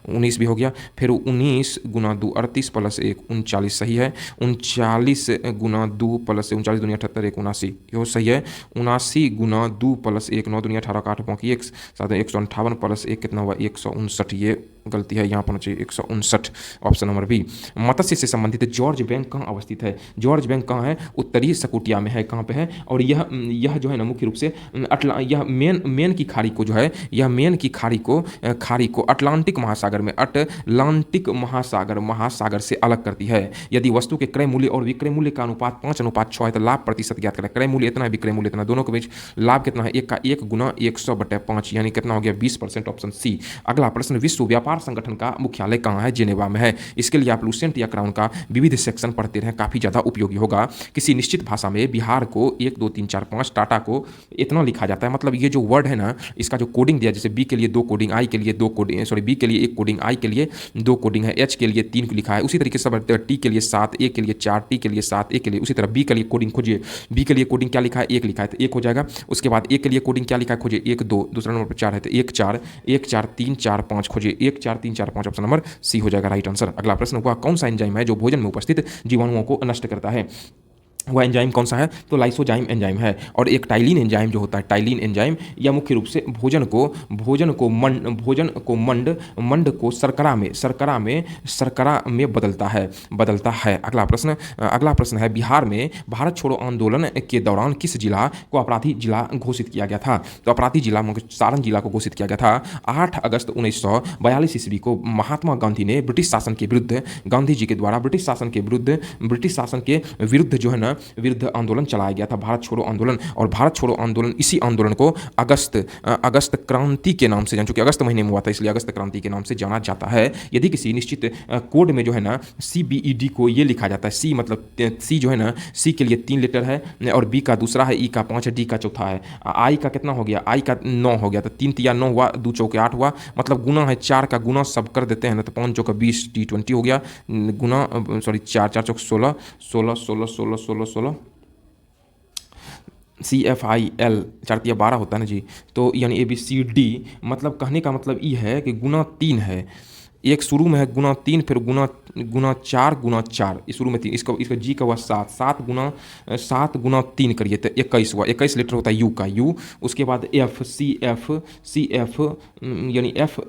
A: 19 भी हो गया, फिर 19 × 2 38 +1 39 सही है, 39 × 2 + 39 दूनी 78 1 79 यो सही है, 79 × 2 + 1 9 दूनी 18 8 5 1 7 158 +1 कितना हुआ 159, ये गलती है, यहाँ पर चाहिए 159 ऑप्शन नंबर बी। मत्स्य से संबंधित जॉर्ज बैंक कहाँ अवस्थित है? जॉर्ज बैंक कहाँ है? उत्तरी सकुटिया में है। कहाँ पे है? और यह जो है ना मुख्य रूप से यह मेन की खाड़ी को जो है, यह मेन की खाड़ी को अटलांटिक महासागर से अलग करती है। यदि वस्तु के क्रय मूल्य और विक्रय मूल्य का अनुपात 5:6 है तो लाभ प्रतिशत ज्ञात करें। क्रय मूल्य इतना है, विक्रय मूल्य इतना, दोनों के बीच लाभ कितना है? 1 का 1 × 100/5 यानी कितना हो गया 20%, ऑप्शन सी। अगला प्रश्न, विश्व व्यापार संगठन का मुख्यालय कहाँ है? जेनेवा में है। इसके लिए आप लूसेंट या क्राउन का विविध सेक्शन पढ़ते रहें, काफी ज्यादा उपयोगी होगा। किसी निश्चित भाषा में बिहार को 1 2 3 4 5, टाटा को इतना लिखा जाता है, मतलब ये जो वर्ड है ना, इसका जो कोडिंग दिया, जैसे बी के लिए 2 कोडिंग, आई के लिए 2 कोडिंग, सॉरी बी के लिए 1 कोडिंग, आई के लिए 2 कोडिंग है, एच के लिए 3 को लिखा है। उसी तरीके से टी के लिए 7, ए के लिए 4, टी के लिए 7, ए के लिए, उसी तरह बी के लिए कोडिंग खोजिए। बी के लिए कोडिंग क्या लिखा है? 1 लिखा है तो 1 हो जाएगा। उसके बाद ए के लिए कोडिंग क्या लिखा है? खोजिए 1 2, दूसरा नंबर पर 4 है तो 1 4 1 4 3 4 5 खोजिए 1 4 3 4 5, ऑप्शन नंबर सी हो जाएगा राइट आंसर। अगला प्रश्न, वह कौन सा एंजाइम है जो भोजन में उपस्थित जीवाणुओं को नष्ट करता है? वह एंजाइम कौन सा है? तो लाइसोजाइम एंजाइम है। और एक टाइलिन एंजाइम जो होता है, टाइलिन एंजाइम, यह मुख्य रूप से भोजन को मंड को शर्करा में बदलता है। अगला प्रश्न है, बिहार में भारत छोड़ो आंदोलन के दौरान किस जिला को अपराधी जिला घोषित किया गया था? तो अपराधी जिला सारण जिला को घोषित किया गया था। 8 अगस्त 1942 ईस्वी को महात्मा गांधी ने ब्रिटिश शासन के विरुद्ध, गांधी जी के द्वारा ब्रिटिश शासन के विरुद्ध जो है ना विरुद्ध आंदोलन चलाया गया था, भारत छोड़ो आंदोलन। और भारत छोड़ो आंदोलन, इसी आंदोलन को अगस्त क्रांति के नाम से, चूंकि अगस्त महीने में हुआ था इसलिए अगस्त क्रांति के नाम से जाना जाता है। यदि किसी निश्चित कोड में जो है ना CBED को ये लिखा जाता है, सी मतलब सी जो है ना, सी के लिए 3 लेटर है और बी का दूसरा है, ई का 5 है, डी का चौथा है, आई का कितना हो गया? आई का 9 हो गया, तो 3 तिया 9 हुआ, 2 चौके 8 हुआ, मतलब गुना है 4 का गुना सब कर देते हैं ना, तो 5 चौका 20 T20 हो गया, गुना 4 चौक 16 16 16 16 16 16 CFIL 4 तिया 12 होता है ना जी। तो यानी ABCD, मतलब कहने का मतलब ये है कि गुना 3 है, एक शुरू में है गुना 3, फिर गुना 4 इस शुरू में 3, इसका जी का हुआ 7 गुना 3 करिए तो 21 हुआ। 21 लीटर होता है यू का, यू। उसके बाद CF यानी F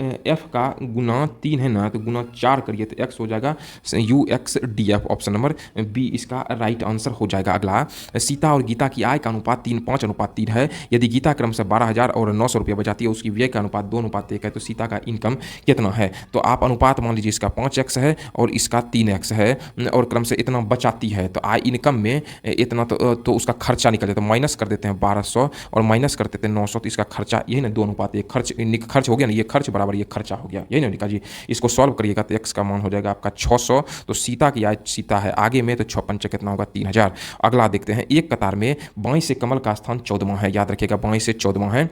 A: का गुना 3 है ना, तो गुना 4 करिए तो x हो जाएगा, UXDF, ऑप्शन नंबर बी इसका राइट आंसर हो जाएगा। अगला, सीता और गीता की आय का अनुपात 5:3 है। यदि गीता क्रम से 12,000 और 900 रुपये बचाती है, उसकी व्यय का अनुपात 2:1 है, तो सीता का इनकम कितना है? तो आप अनुपात मान लीजिए इसका 5x है और इसका 3x है, और क्रम से इतना बचाती है, तो आय इनकम में इतना तो उसका खर्चा निकल जाता है। माइनस कर देते हैं 1200 और माइनस कर देते हैं 900, तो इसका खर्चा यही ना 2:1 खर्च हो गया ना, ये खर्च बराबर ये खर्चा हो गया, यही ना निका जी। इसको सॉल्व करिएगा तो x का मान हो जाएगा आपका 600। तो सीता की आय, सीता है आगे में, तो 6 पंच कितना होगा 3000। अगला देखते हैं, एक कतार में बाएं से कमल का स्थान 14वां है, याद रखिएगा बाएं से 14वां है।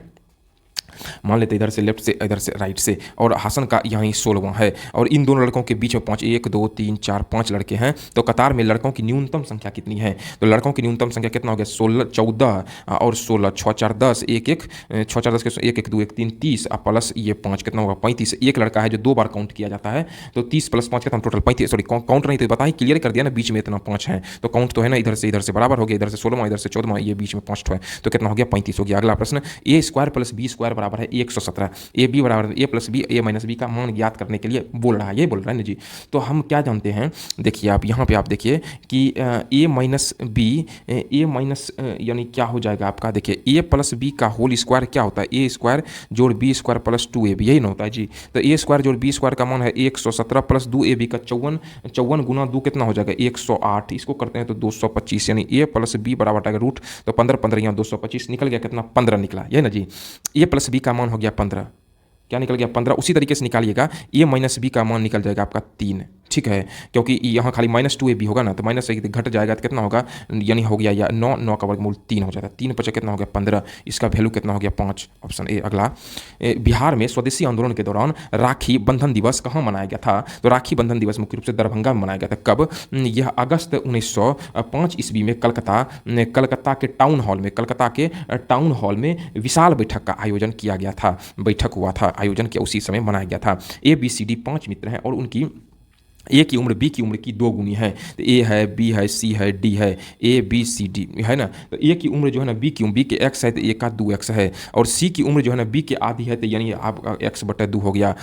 A: मान लेते इधर से लेफ्ट से इधर से राइट से, और हसन का यहाँ 16वां है, और इन दोनों लड़कों के बीच में 5 1 2 3 4 5 लड़के हैं। तो कतार में लड़कों की न्यूनतम संख्या कितनी है? तो लड़कों की न्यूनतम संख्या कितना हो गया? 16 14 और 16 6 4 10 1 1 6 4 10 के 1 1 2 1 3 30 प्लस ये 5 कितना होगा? 35। एक लड़का है जो 2 बार काउंट किया जाता है, तो 30 प्लस 5 कितना? टोटल 35। सॉरी काउंट नहीं तो बता ही क्लियर कर दिया ना, बीच में इतना 5 है तो काउंट तो है ना, इधर से बराबर हो गया, इधर से 16वां इधर से 14वां, ये बीच में 5 है तो कितना हो गया? 35 हो गया। अगला प्रश्न, ए स्क्वायर प्लस बी स्क्वायर बराबर है 117। ए बी बराबर ए प्लस बी ए माइनस बी का मान ज्ञात करने के लिए बोल रहा है, ये बोल रहा है ना जी। तो हम क्या जानते हैं, देखिए आप यहाँ पे आप देखिए कि ए माइनस बी, ए माइनस यानी क्या हो जाएगा आपका? देखिए ए प्लस बी का होल स्क्वायर क्या होता है? ए स्क्वायर जोड़ बी स्क्वायर प्लस 2ab, यही ना होता है जी। तो ए स्क्वायर जोड़ बी स्क्वायर का मान है 117 प्लस 2ab का 54 गुना 2 कितना हो जाएगा? 108। इसको करते हैं तो 225, यानी ए प्लस बी बराबर आएगा रूट, तो 15 15 यहाँ 225 निकल गया, कितना? 15 निकला, यही ना जी। ए प्लस बी का मान हो गया 15, क्या निकल गया? 15। उसी तरीके से निकालिएगा ए माइनस बी का मान निकल जाएगा आपका 3, ठीक है, क्योंकि यहाँ खाली -2ab होगा ना, तो माइनस से घट जाएगा तो कितना होगा? यानी हो गया या 9 9 का वर्गमूल 3 हो जाएगा, 3 बचा कितना हो गया? 15। इसका वैल्यू कितना हो गया? 5, ऑप्शन ए। अगला, बिहार में स्वदेशी आंदोलन के दौरान राखी बंधन दिवस कहाँ मनाया गया था? तो राखी बंधन दिवस मुख्य रूप से दरभंगा में मनाया गया था। कब? यह अगस्त 1905 ईस्वी में कलकत्ता के टाउन हॉल में विशाल बैठक का आयोजन किया गया था। बैठक हुआ था, आयोजन किया, उसी समय मनाया गया था। ABCD 5 मित्र हैं और उनकी ए की उम्र बी की उम्र की 2 गुनी है। तो ए है, बी है, सी है, डी है, ए बी सी डी है ना। तो ए की उम्र जो है ना बी की उम्र, बी के x है तो ए का 2x है, और सी की उम्र जो है ना बी के आधी है तो यानी आप x/2 हो गया,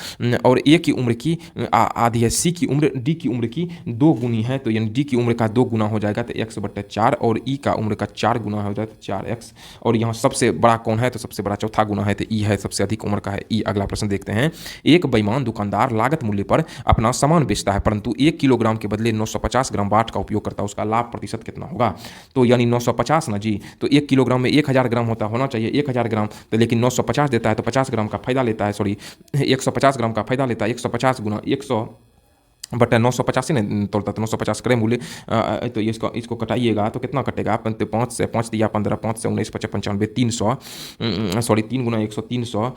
A: और ए की उम्र की आधी है, सी की उम्र डी की उम्र की 2 गुनी है तो यानी डी की उम्र का 2 गुना हो जाएगा तो x/4, और ई का उम्र का 4 गुना हो जाएगा तो 4x, और यहाँ सबसे बड़ा कौन है? तो सबसे बड़ा चौथा गुना है तो ई है, सबसे अधिक उम्र का है ई। अगला प्रश्न देखते हैं, एक बेईमान दुकानदार लागत मूल्य पर अपना सामान बेचता है परंतु 1 किलोग्राम के बदले 950 ग्राम बाट का उपयोग करता है, उसका लाभ प्रतिशत कितना होगा? तो यानी 950 ना जी, तो 1 किलोग्राम में 1000 ग्राम होना चाहिए 1000 ग्राम, तो लेकिन 950 देता है तो 50 ग्राम का फायदा लेता है, सॉरी 150 ग्राम का फायदा लेता है। 150 गुना 100 बट 950 से नहीं तोड़ता, तो 950 करें मूल्य, तो इसको कटाइएगा तो कितना कटेगा? 5 से 5 दिया 15, 5 से 19 55 95 300, सॉरी 3 गुना 100 300,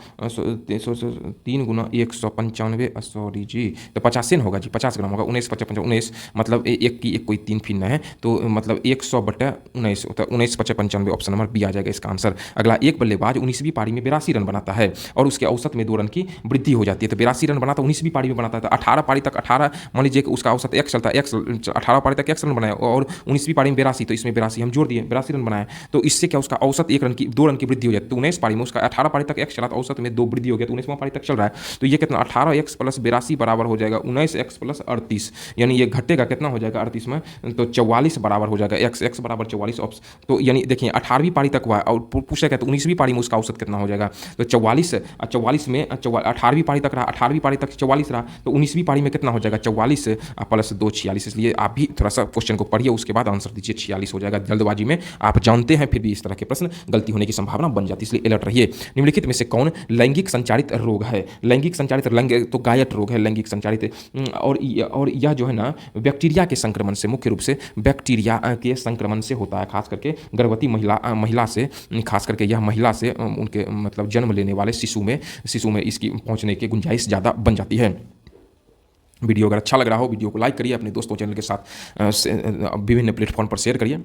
A: 3 गुना 195, सॉरी जी, तो 50 से होगा जी, 50 ग्राम होगा। 19 55 19 मतलब एक की एक कोई 3 फिर है, तो मतलब 100/19, तो 19 55 95 ऑप्शन नंबर बी आ जाएगा इसका आंसर। अगला, एक बल्लेबाज 19वीं पारी में 82 रन बनाता है और उसके औसत में 2 रन की वृद्धि हो जाती है। तो 82 रन बनाता है 19वीं पारी में बनाता है, तो 18 पारी तक 18, मान लीजिए कि उसका औसत x चलता है, x 18 पारी तक x रन बनाया और 19वीं पारी में 82, तो इसमें 82 हम जोड़ दिए, 82 रन बनाए, तो इससे क्या उसका औसत 2 रन की वृद्धि हो जाती है। तो 19 पारी में उसका 18 पारी तक x चला तो औसत में 2 वृद्धि हो गया, तो 19वां पारी तक चल रहा है, तो ये कितना 18x + 82 बराबर हो जाएगा 19x + 38, यानी ये घटेगा कितना हो जाएगा 38 में, तो 44 बराबर हो जाएगा x बराबर 44 तो यानी देखिए 18वीं पारी तक हुआ और पूछा गया तो 19वीं पारी में उसका औसत कितना हो जाएगा, तो 44 में 18वीं पारी तक रहा, 18वीं पारी तक 44 रहा, तो 19वीं पारी में कितना हो जाएगा 44 + 2 46। इसलिए आप भी थोड़ा सा क्वेश्चन को पढ़िए, उसके बाद आंसर दीजिए, 46 हो जाएगा। जल्दबाजी में आप जानते हैं, फिर भी इस तरह के प्रश्न गलती होने की संभावना बन जाती है, इसलिए अलर्ट रहिए। निम्नलिखित में से कौन लैंगिक संचारित रोग है? लैंगिक संचारित तो गायट रोग है लैंगिक संचारित, और यह जो है ना बैक्टीरिया के संक्रमण से, मुख्य रूप से बैक्टीरिया के संक्रमण से होता है, खास करके गर्भवती महिला से, खास करके यह महिला से उनके मतलब जन्म लेने वाले शिशु में इसकी पहुंचने की गुंजाइश ज़्यादा बन जाती है। वीडियो अगर अच्छा लग रहा हो, वीडियो को लाइक करिए, अपने दोस्तों चैनल के साथ विभिन्न प्लेटफॉर्म पर शेयर करिए,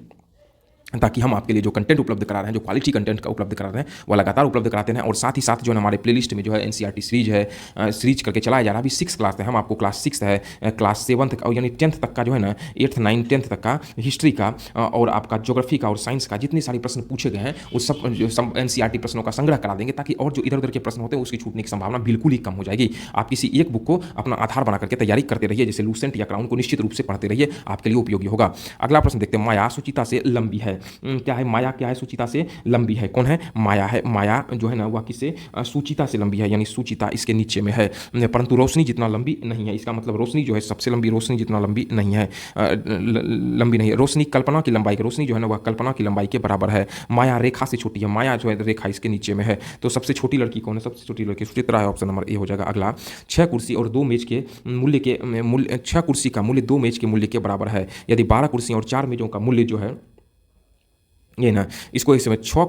A: ताकि हम आपके लिए जो कंटेंट उपलब्ध करा रहे हैं, जो क्वालिटी कंटेंट का उपलब्ध करा रहे हैं, वो लगातार उपलब्ध कराते हैं। और साथ ही साथ जो है हमारे प्लेलिस्ट में जो है NCERT सीरीज है, सीरीज करके चलाया जा रहा है। अभी 6 क्लास है, हम आपको क्लास 6 है, क्लास 7 तक, यानी 10th तक का जो है ना, 8th 9th 10th तक का हिस्ट्री का और आपका ज्योग्राफी का और साइंस का जितने सारे प्रश्न पूछे गए हैं वो सब NCERT प्रश्नों का संग्रह करा देंगे, ताकि और जो इधर उधर के प्रश्न होते हैं उसकी छूटने की संभावना बिल्कुल ही कम हो जाएगी। आप किसी एक बुक को अपना आधार बना करके तैयारी करते रहिए, जैसे लूसेंट या क्राउन को निश्चित रूप से पढ़ते रहिए, आपके लिए उपयोगी होगा। अगला प्रश्न देखते हैं, माया सुचिता से लंबी है, क्या है? माया क्या है? सुचिता से लंबी है। कौन है? माया है। माया जो है ना वह किससे? सुचिता से लंबी है, यानी सुचिता इसके नीचे में है, परंतु रोशनी जितना लंबी नहीं है। इसका मतलब रोशनी जो है सबसे लंबी, रोशनी जितना लंबी नहीं है, लंबी नहीं है। रोशनी कल्पना की लंबाई, रोशनी जो है ना वह कल्पना की लंबाई के बराबर है। माया रेखा से छोटी है, माया जो है रेखा इसके नीचे में है। तो सबसे छोटी लड़की कौन है? सबसे छोटी लड़की सुचित्रा है, ऑप्शन नंबर ए हो जाएगा। अगला, 6 कुर्सी और 2 मेज के मूल्य 6 कुर्सी का मूल्य 2 मेज के मूल्य के बराबर है। यदि 12 कुर्सी और 4 मेजों का मूल्य जो है ये ना, इसको इस समय 6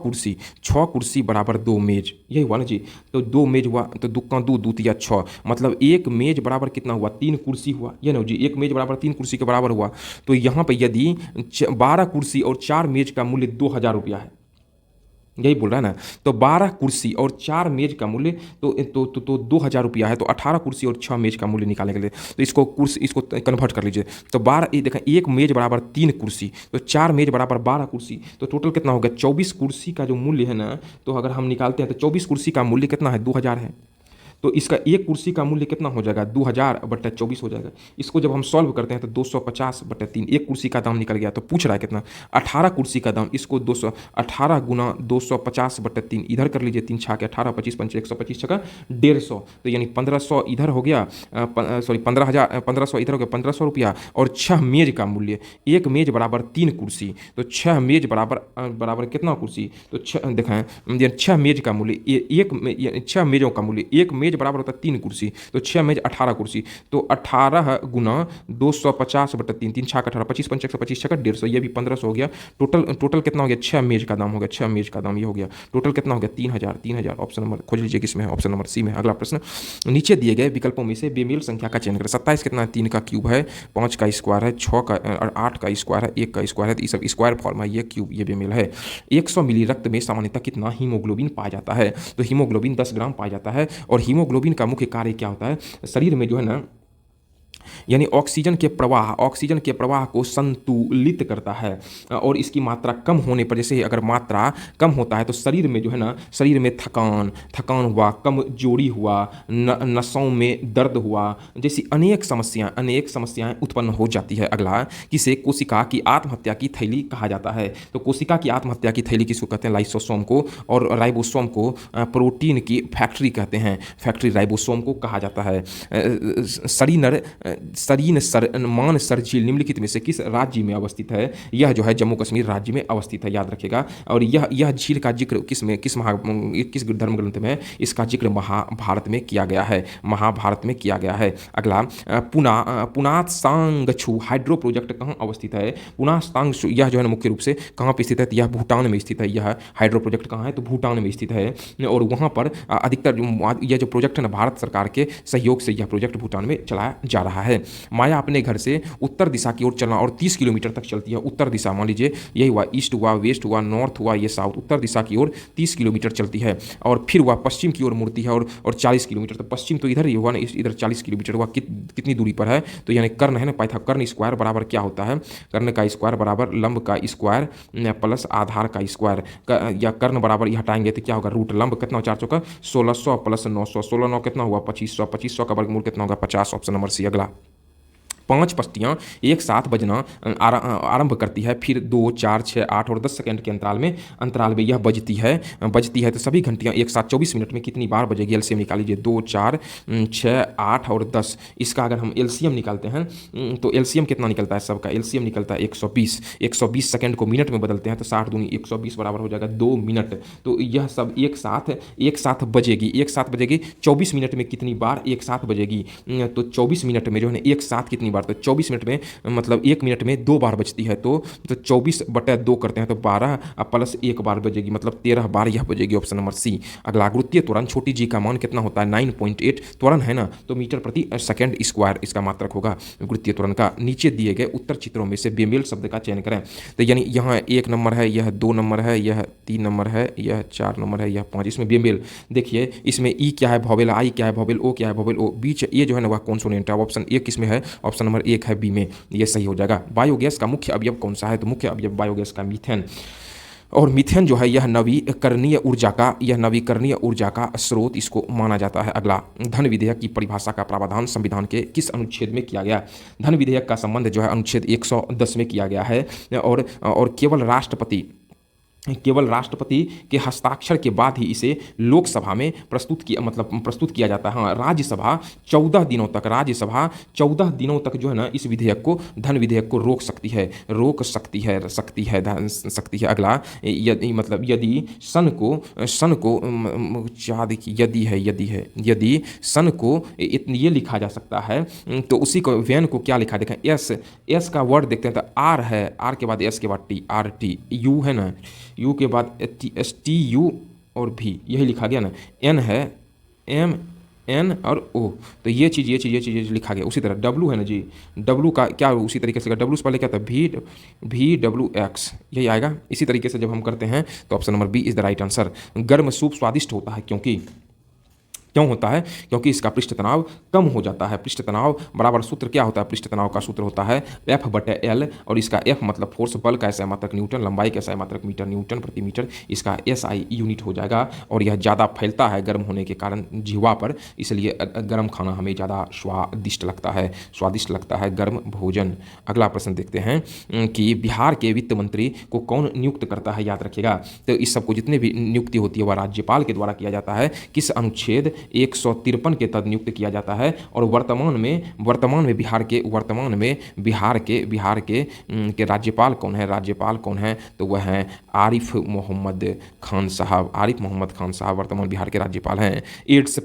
A: कुर्सी बराबर 2 मेज, यही हुआ ना जी। तो 2 मेज हुआ तो दुक्का दो दूतिया 6, मतलब 1 मेज बराबर कितना हुआ, 3 कुर्सी हुआ, ये ना जी। 1 मेज बराबर 3 कुर्सी के बराबर हुआ। तो यहाँ पे यदि 12 कुर्सी और 4 मेज का मूल्य 2000 रुपया है, यही बोल रहा है ना। तो 12 कुर्सी और 4 मेज का मूल्य तो 2000 रुपया है। तो 18 कुर्सी और 6 मेज का मूल्य निकालने के लिए तो इसको कन्वर्ट कर लीजिए। तो 12, ये देखें, 1 मेज बराबर 3 कुर्सी, तो 4 मेज बराबर 12 कुर्सी, तो टोटल कितना हो गया, 24 कुर्सी का जो मूल्य है ना, तो अगर हम निकालते हैं तो 24 कुर्सी का मूल्य कितना है, 2000 है। तो इसका एक कुर्सी का मूल्य कितना हो जाएगा, 2000/24 हो जाएगा। इसको जब हम सॉल्व करते हैं तो 250/3, एक कुर्सी का दाम निकल गया। तो पूछ रहा है कितना, 18 कुर्सी का दाम। इसको 218 गुना 250/3 इधर कर लीजिए, 3 छाके 18, 25 पंचे 125 छका 150, तो यानी 1500 इधर हो गया, सॉरी 1500 इधर हो गया, 1500 रुपया। और 6 मेज का मूल्य, 1 मेज बराबर 3 कुर्सी, तो 6 मेज बराबर कितना कुर्सी, तो 6 देखें, 6 मेज का मूल्य, 6 मेजों का मूल्य, 1 मेज बराबर होता है 3 कुर्सी, तो 6 मेज 18 कुर्सी, तो 18 गुना 250/3, 3 छाक 18, 25 पंच 125 छका 150, ये भी 1500 हो गया। टोटल कितना हो गया, 6 मेज का दाम हो गया, 6 मेज का दाम ये हो गया। टोटल कितना हो गया, 3000। ऑप्शन नंबर खोज लीजिए किसमें है, ऑप्शन नंबर सी में। अगला प्रश्न, नीचे दिए गए विकल्पों में से बेमेल संख्या का चयन करें। 27 कितना है, 3 का क्यूब है, 5 का स्क्वायर है, 6 का और 8 का स्क्वायर है, 1 का स्क्वायर है, तो ये सब स्क्वायर फॉर्म है, ये क्यूब, ये बेमेल है। 100 मिली रक्त में सामान्यतः कितना हीमोग्लोबिन पाया जाता है, तो हीमोग्लोबिन 10 ग्राम पाया जाता है। और हीमोग्लोबिन का मुख्य कार्य क्या होता है, शरीर में जो है ना, यानी ऑक्सीजन के प्रवाह को संतुलित करता है। और इसकी मात्रा कम होने पर, जैसे अगर मात्रा कम होता है तो शरीर में जो है ना, शरीर में थकान हुआ, कमजोरी हुआ, नसों में दर्द हुआ, जैसी अनेक समस्याएं उत्पन्न हो जाती है। अगला, किसे कोशिका की आत्महत्या की थैली कहा जाता है, तो कोशिका की आत्महत्या की थैली किसको कहते हैं, लाइसोसोम को। और राइबोसोम को प्रोटीन की फैक्ट्री कहते हैं, फैक्ट्री राइबोसोम को कहा जाता है। मानसर झील निम्नलिखित में से किस राज्य में अवस्थित है, यह जो है जम्मू कश्मीर राज्य में अवस्थित है, याद रखिएगा। और यह झील का जिक्र किस धर्म ग्रंथ में है, इसका जिक्र महाभारत में किया गया है, अगला, पुनासांगछू हाइड्रो प्रोजेक्ट कहाँ अवस्थित है, पुनासांगछू यह जो है मुख्य रूप से कहाँ पर स्थित है, यह भूटान में स्थित है। यह हाइड्रो प्रोजेक्ट कहाँ है, तो भूटान में स्थित है। और वहाँ पर अधिकतर यह जो प्रोजेक्ट है ना, भारत सरकार के सहयोग से यह प्रोजेक्ट भूटान में चलाया जा रहा है। माया अपने घर से उत्तर दिशा की ओर चलना और 30 किलोमीटर तक चलती है। उत्तर दिशा, मान लीजिए यही हुआ, ईस्ट हुआ, वेस्ट हुआ, नॉर्थ हुआ, ये साउथ, उत्तर दिशा की ओर 30 किलोमीटर चलती है। और फिर वह पश्चिम की ओर मुड़ती है और 40 किलोमीटर, तो पश्चिम तो इधर ही हुआ ना, इधर 40 किलोमीटर हुआ। कितनी दूरी पर है, तो यानी कर्ण है ना, पाइथागोरस स्क्वायर बराबर क्या होता है, कर्ण का स्क्वायर बराबर लंब का स्क्वायर प्लस आधार का स्क्वायर, या कर्ण बराबर ये हटाएंगे तो क्या होगा, रूट लंब कितना, 4 चौका 1600 प्लस 900, 16 9 कितना हुआ, 2500, 2500 का वर्गमूल कितना होगा, 50। Option number C. अगला, 5 पष्टियाँ एक साथ बजना आरंभ करती है, फिर 2 4 6 8 और 10 सेकंड के अंतराल में यह बजती है तो सभी घंटियाँ एक साथ 24 मिनट में कितनी बार बजेगी, एलसीएम निकाल लीजिए। 2 4 6 8 और 10, इसका अगर हम एलसीएम निकालते हैं तो एलसीएम कितना निकलता है, सबका एलसीएम निकलता है 120। 120 सेकंड को मिनट में बदलते हैं तो 60 दूनी 120 बराबर हो जाएगा 2 मिनट। तो यह सब एक साथ बजेगी 24 मिनट में कितनी बार एक साथ बजेगी, तो 24 मिनट में जो है एक साथ कितनी बार, तो 24 मिनट में मतलब 1 मिनट में 2 बार बजती है, तो 24/2 करते हैं तो 12 प्लस 1 बार बजेगी, मतलब 13 बार यह बजेगी। Option number C. अगला, गुरुत्वीय त्वरण छोटी जी का मान कितना होता है, 9.8 त्वरण है ना, तो मीटर प्रति सेकंड स्क्वायर इसका मात्रक होगा गुरुत्वीय त्वरण का। नीचे दिए गए उत्तर चित्रों में से बेमेल शब्द का चयन करें, तो यानी यहाँ 1 नंबर है, यह 2 नंबर है, यह 3 नंबर है, यह 4 नंबर है, यह 5। इसमें बेमेल देखिए, इसमें ई क्या है भॉवेल, आई क्या है भॉवेल, ओ क्या है भॉवेल ओ, बीच ये जो है ना वह कॉन्सोनेंट है। ऑप्शन 1 किसमें है, ऑप्शन नंबर 1 है बी में, ये सही हो जाएगा। बायोगैस का मुख्य अवयव कौन सा है, तो मुख्य अवयव बायोगैस का मीथेन। और मीथेन जो है यह नवीकरणीय ऊर्जा का स्रोत इसको माना जाता है। अगला, धन विधेयक की परिभाषा का प्रावधान संविधान के किस अनुच्छेद में किया गया, धन विधेयक का संबंध जो है अनुच्छेद 110 में किया गया है। और केवल केवल राष्ट्रपति के हस्ताक्षर के बाद ही इसे लोकसभा में प्रस्तुत किया जाता है। हाँ, राज्यसभा 14 दिनों तक, राज्यसभा 14 दिनों तक जो है ना इस विधेयक को, धन विधेयक को रोक सकती है, अगला, यदि सन को क्या देखिए, यदि सन को ये लिखा जा सकता है, तो उसी को व्यन को क्या लिखा देखें, एस का वर्ड देखते हैं तो आर है, आर के बाद एस के बाद टी, आर टी, यू है ना, यू के बाद एस टी यू और भी, यही लिखा गया ना, एन है, एम एन और ओ, तो ये चीज़ लिखा गया। उसी तरह डब्लू है ना जी, डब्लू का क्या उसी तरीके से, डब्लू से पहले क्या था, वी डब्लू एक्स, यही आएगा। इसी तरीके से जब हम करते हैं तो option number B is the right answer. गर्म सूप स्वादिष्ट होता है क्यों होता है? क्योंकि इसका पृष्ठ तनाव कम हो जाता है। पृष्ठ तनाव बराबर सूत्र क्या होता है? पृष्ठ तनाव का सूत्र होता है F/L, और इसका F मतलब फोर्स, बल का SI मात्रक न्यूटन, लंबाई का SI मात्रक मीटर, न्यूटन प्रति मीटर, इसका SI यूनिट हो जाएगा। और यह ज़्यादा फैलता है गर्म होने के कारण जीवा पर, इसलिए गर्म खाना हमें ज़्यादा स्वादिष्ट लगता है गर्म भोजन। अगला प्रश्न देखते हैं कि बिहार के वित्त मंत्री को कौन नियुक्त करता है? याद रखिएगा, तो इस सबको जितने भी नियुक्ति होती है वह राज्यपाल के द्वारा किया जाता है। किस अनुच्छेद 153 के तहत नियुक्त किया जाता है? और वर्तमान में बिहार के राज्यपाल कौन है? तो वह हैं आरिफ मोहम्मद खान साहब वर्तमान बिहार के राज्यपाल हैं। एडुसेट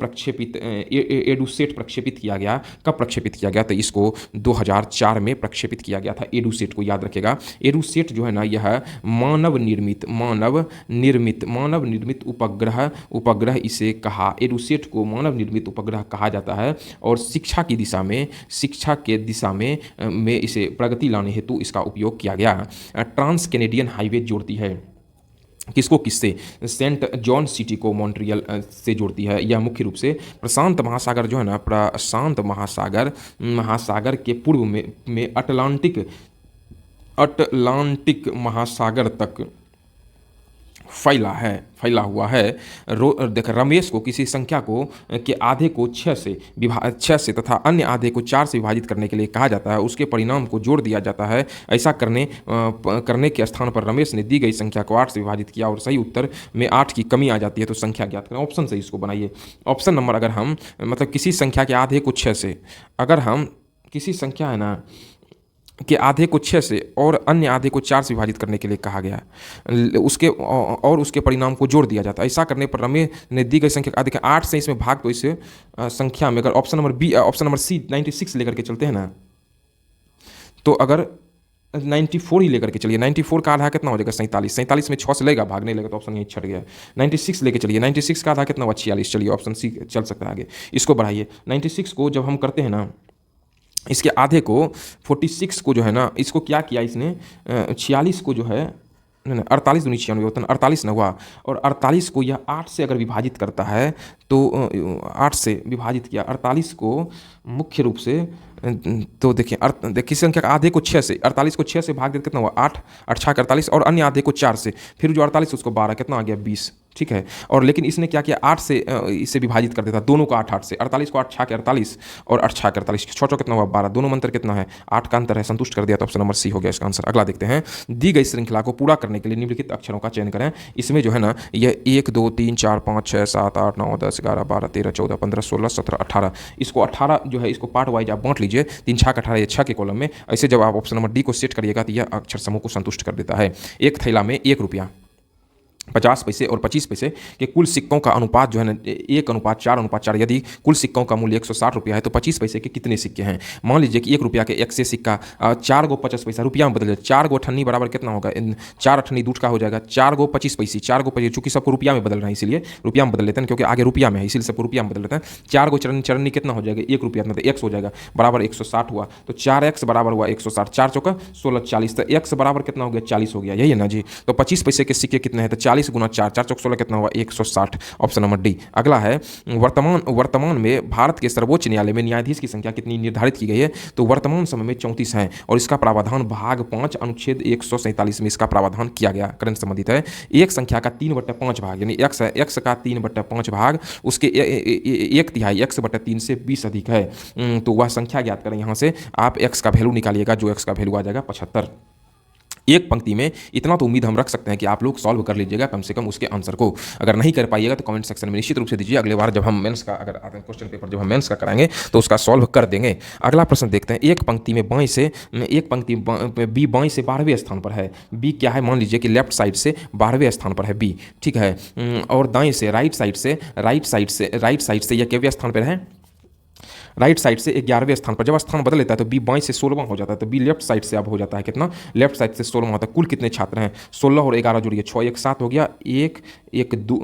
A: प्रक्षेपित किया गया, कब प्रक्षेपित किया गया? तो इसको 2004 में प्रक्षेपित किया गया था एडुसेट को, याद रखेगा। एडुसेट जो है ना यह मानव निर्मित उपग्रह इसे कहा, एडुसेट को मानव निर्मित उपग्रह कहा जाता है। और शिक्षा की दिशा में इसे प्रगति लाने हेतु इसका उपयोग किया गया। ट्रांस कैनेडियन हाईवे जोड़ती है किससे? सेंट जॉन सिटी को मॉन्ट्रियल से जोड़ती है। यह मुख्य रूप से प्रशांत महासागर जो है ना, प्रशांत महासागर के पूर्व में अटलांटिक महासागर तक फैला हुआ है। देख, रमेश को किसी संख्या को के आधे को 6 से तथा अन्य आधे को 4 से विभाजित करने के लिए कहा जाता है। उसके परिणाम को जोड़ दिया जाता है। ऐसा करने के स्थान पर रमेश ने दी गई संख्या को 8 से विभाजित किया और सही उत्तर में 8 की कमी आ जाती है, तो संख्या ज्ञात करें। ऑप्शन से इसको बनाइए। ऑप्शन नंबर, अगर हम किसी संख्या के आधे को 6 से, अगर हम किसी संख्या है ना के आधे को 6 से और अन्य आधे को 4 से विभाजित करने के लिए कहा गया, उसके परिणाम को जोड़ दिया जाता है। ऐसा करने पर रमेश ने दी गई संख्या आधे के 8 से इसमें भाग, तो इस संख्या में अगर ऑप्शन नंबर सी 96 लेकर के चलते हैं ना, तो अगर 94 ही लेकर के चलिए, 94 का आधा कितना हो जाएगा? 47 में 6 से लेगा, भाग नहीं लेगा तो ऑप्शन यही छट गया। 96 लेके चलिए, 96 का आधा कितना हुआ? 46। चलिए ऑप्शन सी चल सकता है आगे। इसको बढ़ाइए, 96 को जब हम करते हैं ना, इसके आधे को 46 को जो है ना, इसको क्या किया इसने, 46 को जो है 48 दूनी 96 होता है, 48 न हुआ। और 48 को यह 8 से अगर विभाजित करता है तो 8 से विभाजित किया 48 को मुख्य रूप से, तो देखिए किसी संख्या का आधे को 6 से, 48 को 6 से भाग देते कितना हुआ? 8, 8 6 48, और अन्य आधे को 4 से, फिर जो 48 उसको 12, कितना आ गया? 20। ठीक है। और लेकिन इसने क्या किया? 8 से इसे विभाजित कर देता, दोनों को 8 से, 48 को 8 6 के 48 और 8 6 के 48, 6 कितना हुआ? 12। दोनों में अंतर कितना है? 8 का अंतर है, संतुष्ट कर दिया, तो ऑप्शन नंबर सी हो गया इसका आंसर। अगला देखते हैं, दी गई श्रृंखला को पूरा करने के लिए निम्नलिखित अक्षरों का चयन करें। इसमें जो है ना, यह 1 2 3 4 5 6 7 8 9 10 11 12 13 14 15 16 17 18, इसको 18 जो है इसको पार्ट वाइज आप बांट लीजिए, 3 6 18, ये 6 के कॉलम में। ऐसे जब आप ऑप्शन नंबर डी को सेट करिएगा तो यह अक्षर समूह को संतुष्ट कर देता है। एक थैला में 1 रुपया 50 पैसे और 25 पैसे के कुल सिक्कों का अनुपात जो है ना 1:4:4, यदि कुल सिक्कों का मूल्य 160 रुपया है तो 25 पैसे के कितने सिक्के हैं? मान लीजिए कि 1 रुपया के 1 से सिक्का 4 गो 50 पैसा रुपया में बदल जाए, 4 गो अठन्नी बराबर कितना होगा? 4 अठन्नी दूठ का हो जाएगा 4 गो 25 पैसे, 4 गो 25, चूंकि सबको रुपया में बदल रहा है इसीलिए रुपया में बदल लेते हैं, क्योंकि आगे रुपया में है इसीलिए सबको रुपया में बदल लेते हैं। 4 गो चरनी कितना हो जाएगा? 1 रुपया, मतलब x हो जाएगा बराबर 160 हुआ, तो 4x बराबर हुआ 160, 4 चौका 16 40, तो x बराबर कितना हो गया? 40 हो गया, यही है ना जी। तो 25 पैसे के सिक्के कितने हैं? तो 40 गुना 4, 4 चौक 16 कितना हुआ? 160, ऑप्शन नंबर डी। अगला है, वर्तमान में भारत के सर्वोच्च न्यायालय में न्यायाधीश की संख्या कितनी निर्धारित की गई है? तो वर्तमान समय में 34 हैं, और इसका प्रावधान भाग 5 अनुच्छेद 147 में इसका प्रावधान किया गया, करंट संबंधित है। एक संख्या का 3/5 भाग, यानी x है, x का 3/5 भाग, उसके 1/3 x/3 से 20 अधिक है, तो वह संख्या ज्ञात करें। यहाँ से आप x का वैल्यू निकालिएगा, जो x का वैल्यू आ जाएगा 75। एक पंक्ति में इतना तो उम्मीद हम रख सकते हैं कि आप लोग सॉल्व कर लीजिएगा कम से कम उसके आंसर को। अगर नहीं कर पाइएगा तो कमेंट सेक्शन में निश्चित रूप से दीजिए, अगले बार जब हम मेंस का अगर आते हैं क्वेश्चन पेपर जब हम मेंस का कराएंगे तो उसका सॉल्व कर देंगे। अगला प्रश्न देखते हैं, एक पंक्ति में बाएं से एक पंक्ति बी बाएं से 12वें स्थान पर है। बी क्या है, मान लीजिए कि लेफ्ट साइड से 12वें स्थान पर है बी, ठीक है। और दाएं से राइट साइड से यह कितवें स्थान पर है, राइट साइड से 11वें स्थान पर। जब स्थान बदल लेता है तो बी बाएं से 16वां हो जाता है, तो बी लेफ्ट साइड से अब हो जाता है कितना, लेफ्ट साइड से 16वां होता है। कुल कितने छात्र हैं, 16 और 11 जोड़िए 6 1 7 हो गया, 1 1 2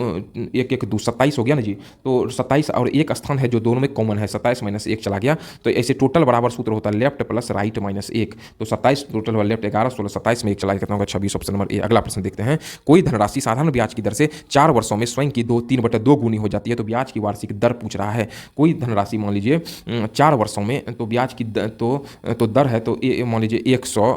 A: 1 1 2 27 हो गया ना जी। तो 27 और एक स्थान है जो दोनों में कॉमन है, 27 माइनस 1 चला गया। तो ऐसे टोटल बराबर सूत्र होता है लेफ्ट प्लस राइट माइनस 1। तो 27 टोटल हुआ लेफ्ट 11 16 27 में 1 चला गया, कितना होगा 26, ऑप्शन नंबर ए। अगला प्रश्न देखते हैं, कोई धनराशि साधारण ब्याज की दर से 4 वर्षों में स्वयं की 3/2 गुनी हो जाती है, तो ब्याज की वार्षिक दर पूछ रहा है। कोई धनराशि मान लीजिए 4 वर्षों में, तो ब्याज की तो दर है, तो मान लीजिए 100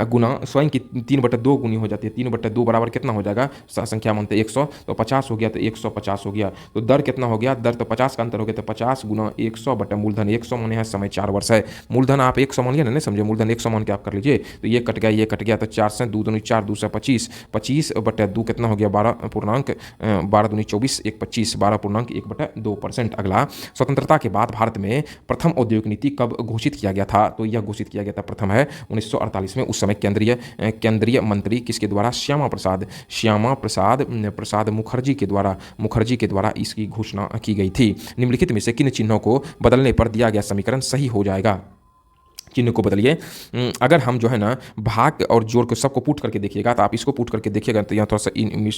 A: गुना स्वयं की 3/2 गुनी हो जाती है। 3/2 बराबर कितना हो जाएगा, संख्या मानते हैं 100, तो 50 हो गया, तो 150 हो गया। तो दर कितना हो गया, दर तो 50 का अंतर हो गया, तो 50 गुना 100 बटा मूलधन 100 माने है, समय 4 वर्ष है। मूलधन आप 100 मान लिया ना, नहीं समझे, मूलधन 100 मान के आप कर लीजिए। तो ये कट गया, तो 4 से 2 दूनी 4 2 से 25, 25 बटा 2 कितना हो गया 12 दूनी 24 1 25 12.1/2%। अगला, स्वतंत्रता के बाद भारत में प्रथम औद्योगिक नीति कब घोषित किया गया था, तो यह घोषित किया गया था प्रथम है 1948 में। उस समय केंद्रीय मंत्री किसके द्वारा, श्यामा प्रसाद मुखर्जी के द्वारा इसकी घोषणा की गई थी। निम्नलिखित में से किन चिन्हों को बदलने पर दिया गया समीकरण सही हो जाएगा, चिन्ह को बदलिए। अगर हम जो है ना भाग और जोड़ को सबको पुट करके देखिएगा, तो आप इसको पुट करके देखिएगा, तो यहाँ थोड़ा सा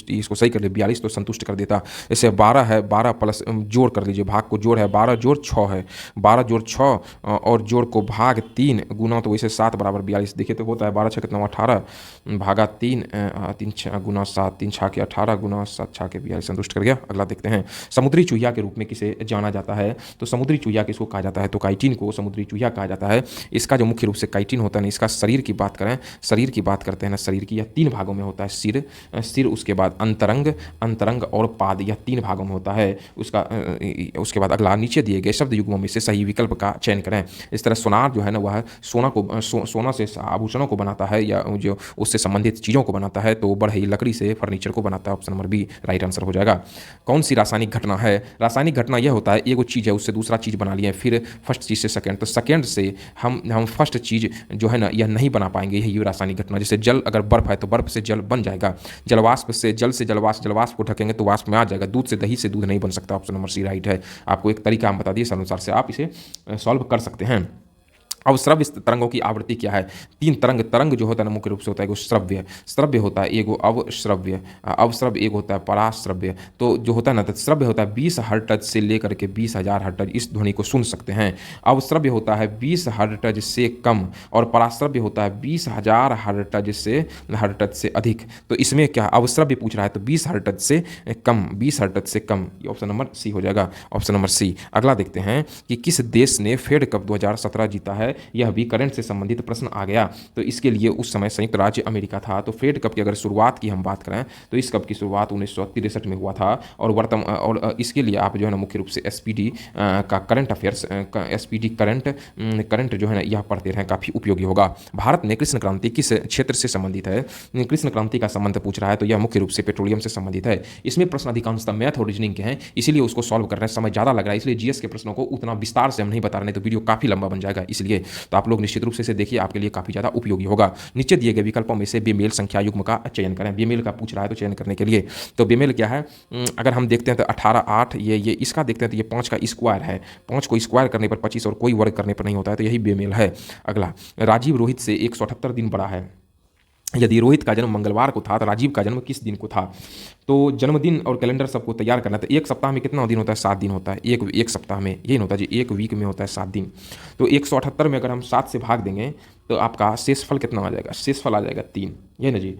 A: इसको सही कर लीजिए, 42 तो संतुष्ट कर देता। जैसे 12 है, 12 प्लस जोड़ कर लीजिए, भाग को जोड़ है 12 जोड़ 6 है, 12 जोड़ 6 और जोड़ को भाग 3 गुना, तो वैसे 7 बराबर 42। देखिए तो होता है 12 6 कितना 18 भागा 3 गुना 7 3 6 के 18 गुना 7 6 के 42, संतुष्ट कर गया। अगला देखते हैं, समुद्री चूहिया के रूप में किसे जाना जाता है, तो समुद्री चूहिया किसको कहा जाता है, तो काइटिन को समुद्री चूहिया कहा जाता है। इसका जो मुख्य रूप से काइटिन होता है ना, इसका शरीर की बात करते हैं ना, शरीर की यह 3 भागों में होता है, सिर उसके बाद अंतरंग और पाद, यह 3 भागों में होता है। उसके बाद अगला, नीचे दिए गए शब्द युग्मों में से सही विकल्प का चयन करें। इस तरह सोनार जो है ना वह सोना से आभूषणों को बनाता है, या जो उससे संबंधित चीज़ों को बनाता है, तो बढ़ई लकड़ी से फर्नीचर को बनाता है, option number B right answer हो जाएगा। कौन सी रासायनिक घटना है, रासायनिक घटना यह होता है एक चीज़ है उससे दूसरा चीज़ बना लिए, फिर फर्स्ट चीज़ से सेकेंड, तो सेकेंड से हम फर्स्ट चीज़ जो है ना यह नहीं बना पाएंगे, यही रासायनिक घटना। जैसे जल, अगर बर्फ है तो बर्फ से जल बन जाएगा, जलवाष्प से जल से जलवाष्प को ढकेंगे तो वाष्प में आ जाएगा, दूध से दही से दूध नहीं बन सकता, ऑप्शन नंबर सी राइट है। आपको एक तरीका हम बता दिए, इस अनुसार से आप इसे सॉल्व कर सकते हैं। अवश्रव्य तरंगों की आवृत्ति क्या है, 3 तरंग जो होता है ना मुख्य रूप से होता है, एगो श्रव्य होता है, एगो अवश्रव्य एक होता है पराश्रव्य। तो जो होता है ना, तो श्रव्य होता है 20 हर्ट्ज से लेकर के 20,000 हर्ट्ज, इस ध्वनि को सुन सकते हैं। अवश्रव्य होता है 20 हर्ट्ज से कम, और पराश्रव्य होता है 20,000 हर्ट्ज से अधिक। तो इसमें क्या अवश्रव्य पूछ रहा है, तो 20 हर्ट्ज से कम, 20 हर्ट्ज से कम, ये ऑप्शन नंबर सी हो जाएगा, ऑप्शन नंबर सी। अगला देखते हैं कि किस देश ने फेड कप 2017 जीता है, यह भी करंट से संबंधित प्रश्न आ गया। तो इसके लिए उस समय संयुक्त राज्य अमेरिका था। तो फेड कप की अगर शुरुआत की हम बात करें, तो इस कप की शुरुआत 1963 में हुआ था, और इसके लिए आप जो है ना मुख्य रूप से एसपीडी का करंट अफेयर्स, एसपीडी करंट जो है ना यह पढ़ते रहें, काफ़ी उपयोगी होगा। भारत में कृष्ण क्रांति किस क्षेत्र से संबंधित है, कृष्ण क्रांति का संबंध पूछ रहा है, तो यह मुख्य रूप से पेट्रोलियम से संबंधित है। इसमें प्रश्न अधिकांशतः मैथ और रीजनिंग के हैं, इसीलिए उसको सॉल्व करने में समय ज़्यादा लग रहा है, इसलिए जीएस के प्रश्नों को उतना विस्तार से हम नहीं बता रहे, तो वीडियो काफ़ी लंबा बन जाएगा। इसलिए तो आप लोग निश्चित रूप से इसे देखिए, आपके लिए काफ़ी ज़्यादा उपयोगी होगा। नीचे दिए गए विकल्पों में से बेमेल संख्या युग्म का चयन करें। बेमेल का पूछ रहा है, तो चयन करने के लिए तो बेमेल क्या है, अगर हम देखते हैं तो 18 8 ये इसका देखते हैं तो ये 5 का स्क्वायर है, 5 को स्क्वायर करने पर 25 और कोई वर्ग करने पर नहीं होता है, तो यही बेमेल है। अगला, राजीव रोहित से 178 दिन बड़ा है। यदि रोहित का जन्म मंगलवार को था, तो राजीव का जन्म किस दिन को था। तो जन्मदिन और कैलेंडर सबको तैयार करना, तो एक सप्ताह में कितना दिन होता है, 7 दिन होता है। एक सप्ताह में यही होता है जी, एक वीक में होता है 7 दिन। तो 178 में अगर हम 7 से भाग देंगे तो आपका शेषफल कितना आ जाएगा, शेषफल आ जाएगा 3, ये ना जी।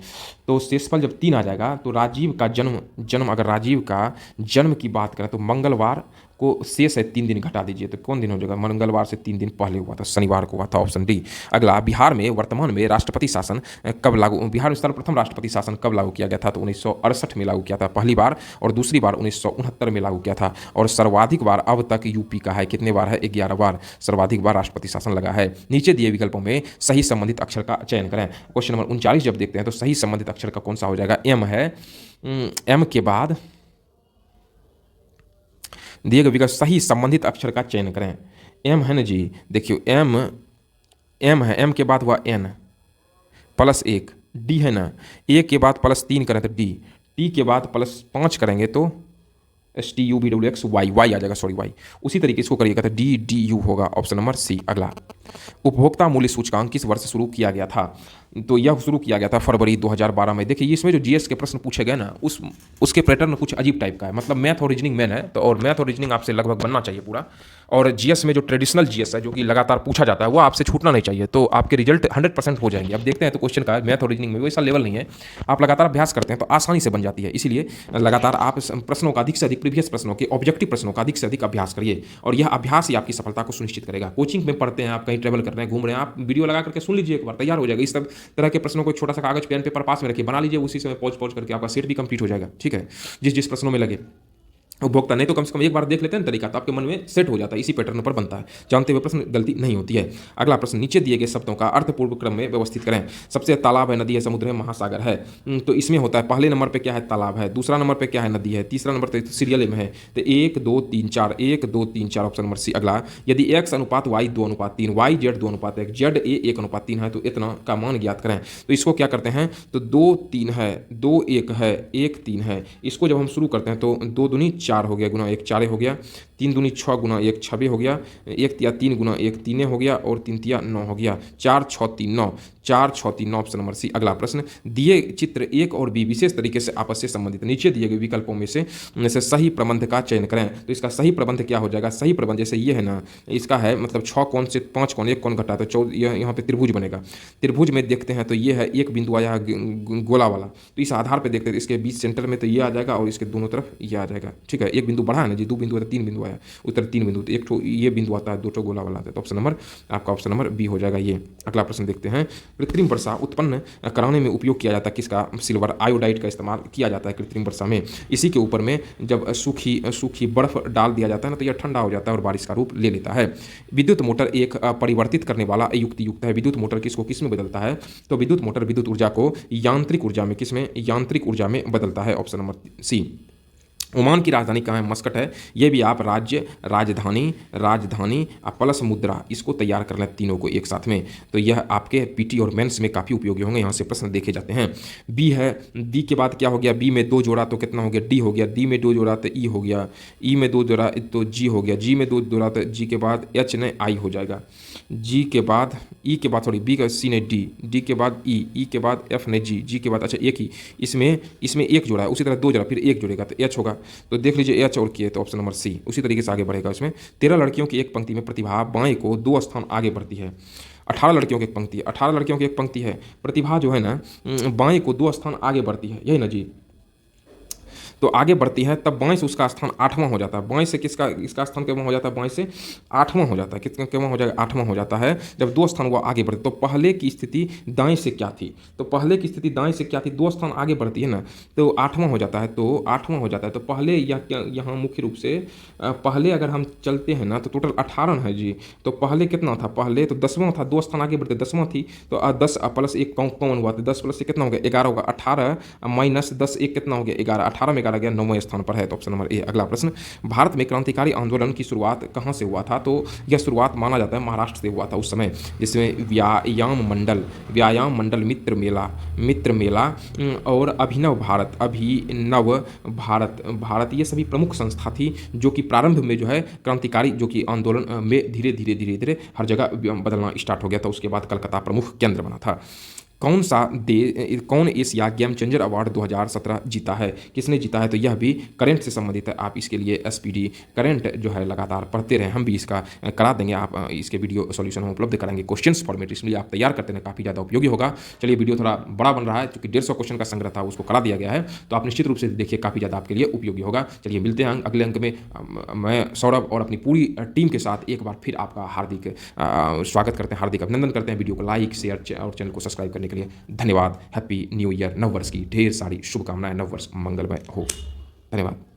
A: तो शेषफल जब 3 आ जाएगा, तो राजीव का जन्म अगर राजीव का जन्म की बात करें तो मंगलवार को शेष है 3 दिन घटा दीजिए तो कौन दिन हो जाएगा? मंगलवार से 3 दिन पहले हुआ था, शनिवार को हुआ था, ऑप्शन डी। अगला, बिहार में वर्तमान में राष्ट्रपति शासन कब लागू, बिहार में सर्वप्रथम राष्ट्रपति शासन कब लागू किया गया था? तो 1968 में लागू किया था पहली बार, और दूसरी बार 1969 में लागू किया था। और सर्वाधिक बार अब तक यूपी का है, कितने बार है? 11 बार सर्वाधिक बार राष्ट्रपति शासन लगा है। नीचे दिए विकल्पों में सही संबंधित अक्षर का चयन करें। क्वेश्चन नंबर 39 जब देखते हैं तो सही संबंधित अक्षर का कौन सा हो जाएगा? एम है। एम के बाद दिए गए विकल्प सही संबंधित अक्षर का चयन करें। एम है ना जी, देखियो एम, एम है, एम के बाद हुआ एन प्लस 1, डी है ना, ए के बाद प्लस 3 करें तो डी, टी के बाद प्लस 5 करेंगे तो STUVWX वाई, वाई आ जाएगा, सॉरी वाई। उसी तरीके इसको करिएगा तो DDU होगा, ऑप्शन नंबर सी। अगला, उपभोक्ता मूल्य सूचकांक किस वर्ष शुरू किया गया था? तो यह शुरू किया गया था फरवरी 2012 में। देखिए इसमें जो जीएस के प्रश्न पूछे गए ना, उसके पैटर्न कुछ अजीब टाइप का है, मतलब मैथ और रीजनिंग मेन है, तो और मैथ और रीजनिंग आपसे लगभग बनना चाहिए पूरा, और जीएस में जो ट्रेडिशनल जीएस है जो कि लगातार पूछा जाता है वो आपसे छूटना नहीं चाहिए, तो आपके रिजल्ट 100% हो जाएंगे। अब देखते हैं तो क्वेश्चन का मैथ और रीजनिंग में वैसा लेवल नहीं है, आप लगातार अभ्यास करते हैं तो आसानी से बन जाती है, इसीलिए लगातार आप प्रश्नों का अधिक से अधिक, प्रीवियस प्रश्नों के ऑब्जेक्टिव प्रश्नों का अधिक से अधिक अभ्यास करिए, और यह अभ्यास ही आपकी सफलता को सुनिश्चित करेगा। कोचिंग में पढ़ते हैं, आप कहीं ट्रैवल कर रहे हैं, घूम रहे हैं, आप वीडियो लगा करके सुन लीजिए, एक बार तैयार हो जाएगा। इस सब तरह के प्रश्नों को छोटा सा कागज पेन पेपर पास में रखिए, बना लीजिए, उसी समय पहुंच पहुंच करके आपका सेट भी कंप्लीट हो जाएगा। ठीक है, जिस जिस प्रश्नों में लगे उपभोक्ता, नहीं तो कम से कम एक बार देख लेते हैं तरीका, तो आपके मन में सेट हो जाता है, इसी पैटर्न पर बनता है, जानते हुए प्रश्न गलती नहीं होती है। अगला प्रश्न, नीचे दिए गए शब्दों का अर्थपूर्ण क्रम में व्यवस्थित करें। सबसे तालाब है, नदी है, समुद्र है, महासागर है, तो इसमें होता है पहले नंबर पे क्या है? तालाब है, दूसरा नंबर पे क्या है? नदी है, तीसरा नंबर पे सीरियल में है तो 1 2 3 4, 1 2 3 4, ऑप्शन नंबर सी। अगला, यदि x अनुपात y 2:3, y z 2:1, z a 1:3 है तो इतना का मान ज्ञात करें। तो इसको क्या करते हैं, तो 2 3 है, 2 1 है, 1 3 है, इसको जब हम शुरू करते हैं तो 2 दूनी 4 हो गया, गुना 1 4 हो गया, 3 दूनी 6 गुना 1 6 हो गया, 1 तिया 3 गुना 1 3 हो गया, और 3 तिया 9 हो गया, 4 6 3 9, 4 6 3 9, ऑप्शन नंबर सी। अगला प्रश्न, दिए चित्र 1 और बी विशेष तरीके से आपस से संबंधित, नीचे दिए गए विकल्पों में से सही प्रबंध का चयन करें। तो इसका सही प्रबंध क्या हो जाएगा? सही प्रबंध जैसे ये है ना, इसका है मतलब 6 कोण से 5 कोण, 1 कोण घटा तो 14, यहाँ पे त्रिभुज बनेगा। त्रिभुज में देखते हैं तो ये है एक बिंदु आया गोला वाला, तो इस आधार पर देखते हैं इसके बीच सेंटर में तो ये आ जाएगा, और इसके दोनों तरफ ये आ जाएगा। ठीक है, एक बिंदु बढ़ा है ना जी, 2 बिंदु है, 3 बिंदु आया, उत्तर 3 बिंदु, तो एक ठो ये बिंदु आता है, 2 ठो गोला वाला आता है, तो ऑप्शन नंबर आपका ऑप्शन नंबर बी हो जाएगा ये। अगला प्रश्न देखते हैं, कृत्रिम वर्षा उत्पन्न कराने में उपयोग किया जाता है किसका? सिल्वर आयोडाइड का इस्तेमाल किया जाता है कृत्रिम वर्षा में। इसी के ऊपर में जब सूखी बर्फ डाल दिया जाता है ना तो यह ठंडा हो जाता है और बारिश का रूप ले लेता है। विद्युत मोटर एक परिवर्तित करने वाला युक्त है। विद्युत मोटर किसको किस में बदलता है? तो विद्युत मोटर विद्युत ऊर्जा को यांत्रिक ऊर्जा में, किसमें? यांत्रिक ऊर्जा में बदलता है, ऑप्शन नंबर सी। ओमान की राजधानी कहाँ है? मस्कट है। ये भी आप राज्य, राजधानी प्लस मुद्रा, इसको तैयार कर लें तीनों को एक साथ में, तो यह आपके पीटी और मेंस में काफ़ी उपयोगी होंगे, यहाँ से प्रश्न देखे जाते हैं। बी है, डी के बाद क्या हो गया? बी में 2 जोड़ा तो कितना हो गया? डी हो गया, डी में 2 जोड़ा तो ई हो गया, ई में 2 जोड़ा तो जी हो गया, जी में 2 जोड़ा तो जी के बाद एच ने आई हो जाएगा, जी के बाद ई के बाद, सॉरी बी का सी ने डी, डी के बाद ई के बाद एफ ने जी, जी के बाद अच्छा एक ही, इसमें एक जोड़ा है, उसी तरह 2 जोड़ा फिर एक जोड़ेगा तो एच होगा, तो देख लीजिए एच और के, तो ऑप्शन नंबर सी उसी तरीके से आगे बढ़ेगा। इसमें 13 लड़कियों की एक पंक्ति में प्रतिभा बाएं को 2 स्थान आगे बढ़ती है। 18 लड़कियों की एक पंक्ति है, 18 लड़कियों की एक पंक्ति है, प्रतिभा जो है ना बाएं को 2 स्थान आगे बढ़ती है, यही ना जी, तो आगे बढ़ती है तब बाएं से उसका स्थान 8वां हो जाता है। बाएं से इसका स्थान कितना हो जाता है? बाएं से 8वां हो जाता है। कितना कितना हो जाएगा? 8वां हो जाता है जब 2 स्थान वो आगे बढ़ते। तो पहले की स्थिति दाएं से क्या थी? तो पहले की स्थिति दाएं से क्या थी? 2 स्थान आगे बढ़ती है ना, तो 8वां हो जाता है, तो 8वां हो जाता है। तो पहले यहाँ मुख्य रूप से पहले अगर हम चलते हैं ना तो टोटल 18 है जी, तो पहले कितना था? पहले तो 10वां था, 2 स्थान आगे बढ़ते 10वां थी, तो 10 प्लस 1 कॉमन हुआ, तो 10 प्लस 1 कितना हो गया? 11 होगा। 18 माइनस 10 1 कितना हो गया? 11। 18 में 11 गया, 9वें स्थान पर है, तो ऑप्शन नंबर ए। अगला प्रश्न, भारत में क्रांतिकारी आंदोलन की शुरुआत कहाँ से हुआ था? तो यह शुरुआत माना जाता है महाराष्ट्र से हुआ था उस समय, जिसमें व्यायाम मंडल मित्र मेला और अभिनव भारत ये सभी प्रमुख संस्था थी जो कि प्रारंभ में जो है क्रांतिकारी जो कि आंदोलन में धीरे धीरे हर जगह बदलना स्टार्ट हो गया था। उसके बाद कलकत्ता प्रमुख केंद्र बना था। कौन एशिया गेम चेंजर अवार्ड 2017 जीता है, किसने जीता है? तो यह भी करंट से संबंधित है। आप इसके लिए एसपीडी करंट जो है लगातार पढ़ते रहें, हम भी इसका करा देंगे, आप इसके वीडियो सॉल्यूशन हम उपलब्ध कराएंगे क्वेश्चंस फॉर्मेट, इसलिए आप तैयार करते हैं, काफ़ी ज़्यादा उपयोगी होगा। चलिए, वीडियो थोड़ा बड़ा बन रहा है क्योंकि 150 क्वेश्चन का संग्रह था, उसको करा दिया गया है, तो आप निश्चित रूप से देखिए, काफ़ी ज़्यादा आपके लिए उपयोगी होगा। चलिए मिलते हैं अगले अंक में। मैं सौरभ और अपनी पूरी टीम के साथ एक बार फिर आपका हार्दिक स्वागत करते हैं, हार्दिक अभिनंदन करते हैं। वीडियो को लाइक, शेयर और चैनल को सब्सक्राइब करने के लिए धन्यवाद। हैप्पी न्यू ईयर, नव वर्ष की ढेर सारी शुभकामनाएं, नव वर्ष मंगलमय हो। धन्यवाद।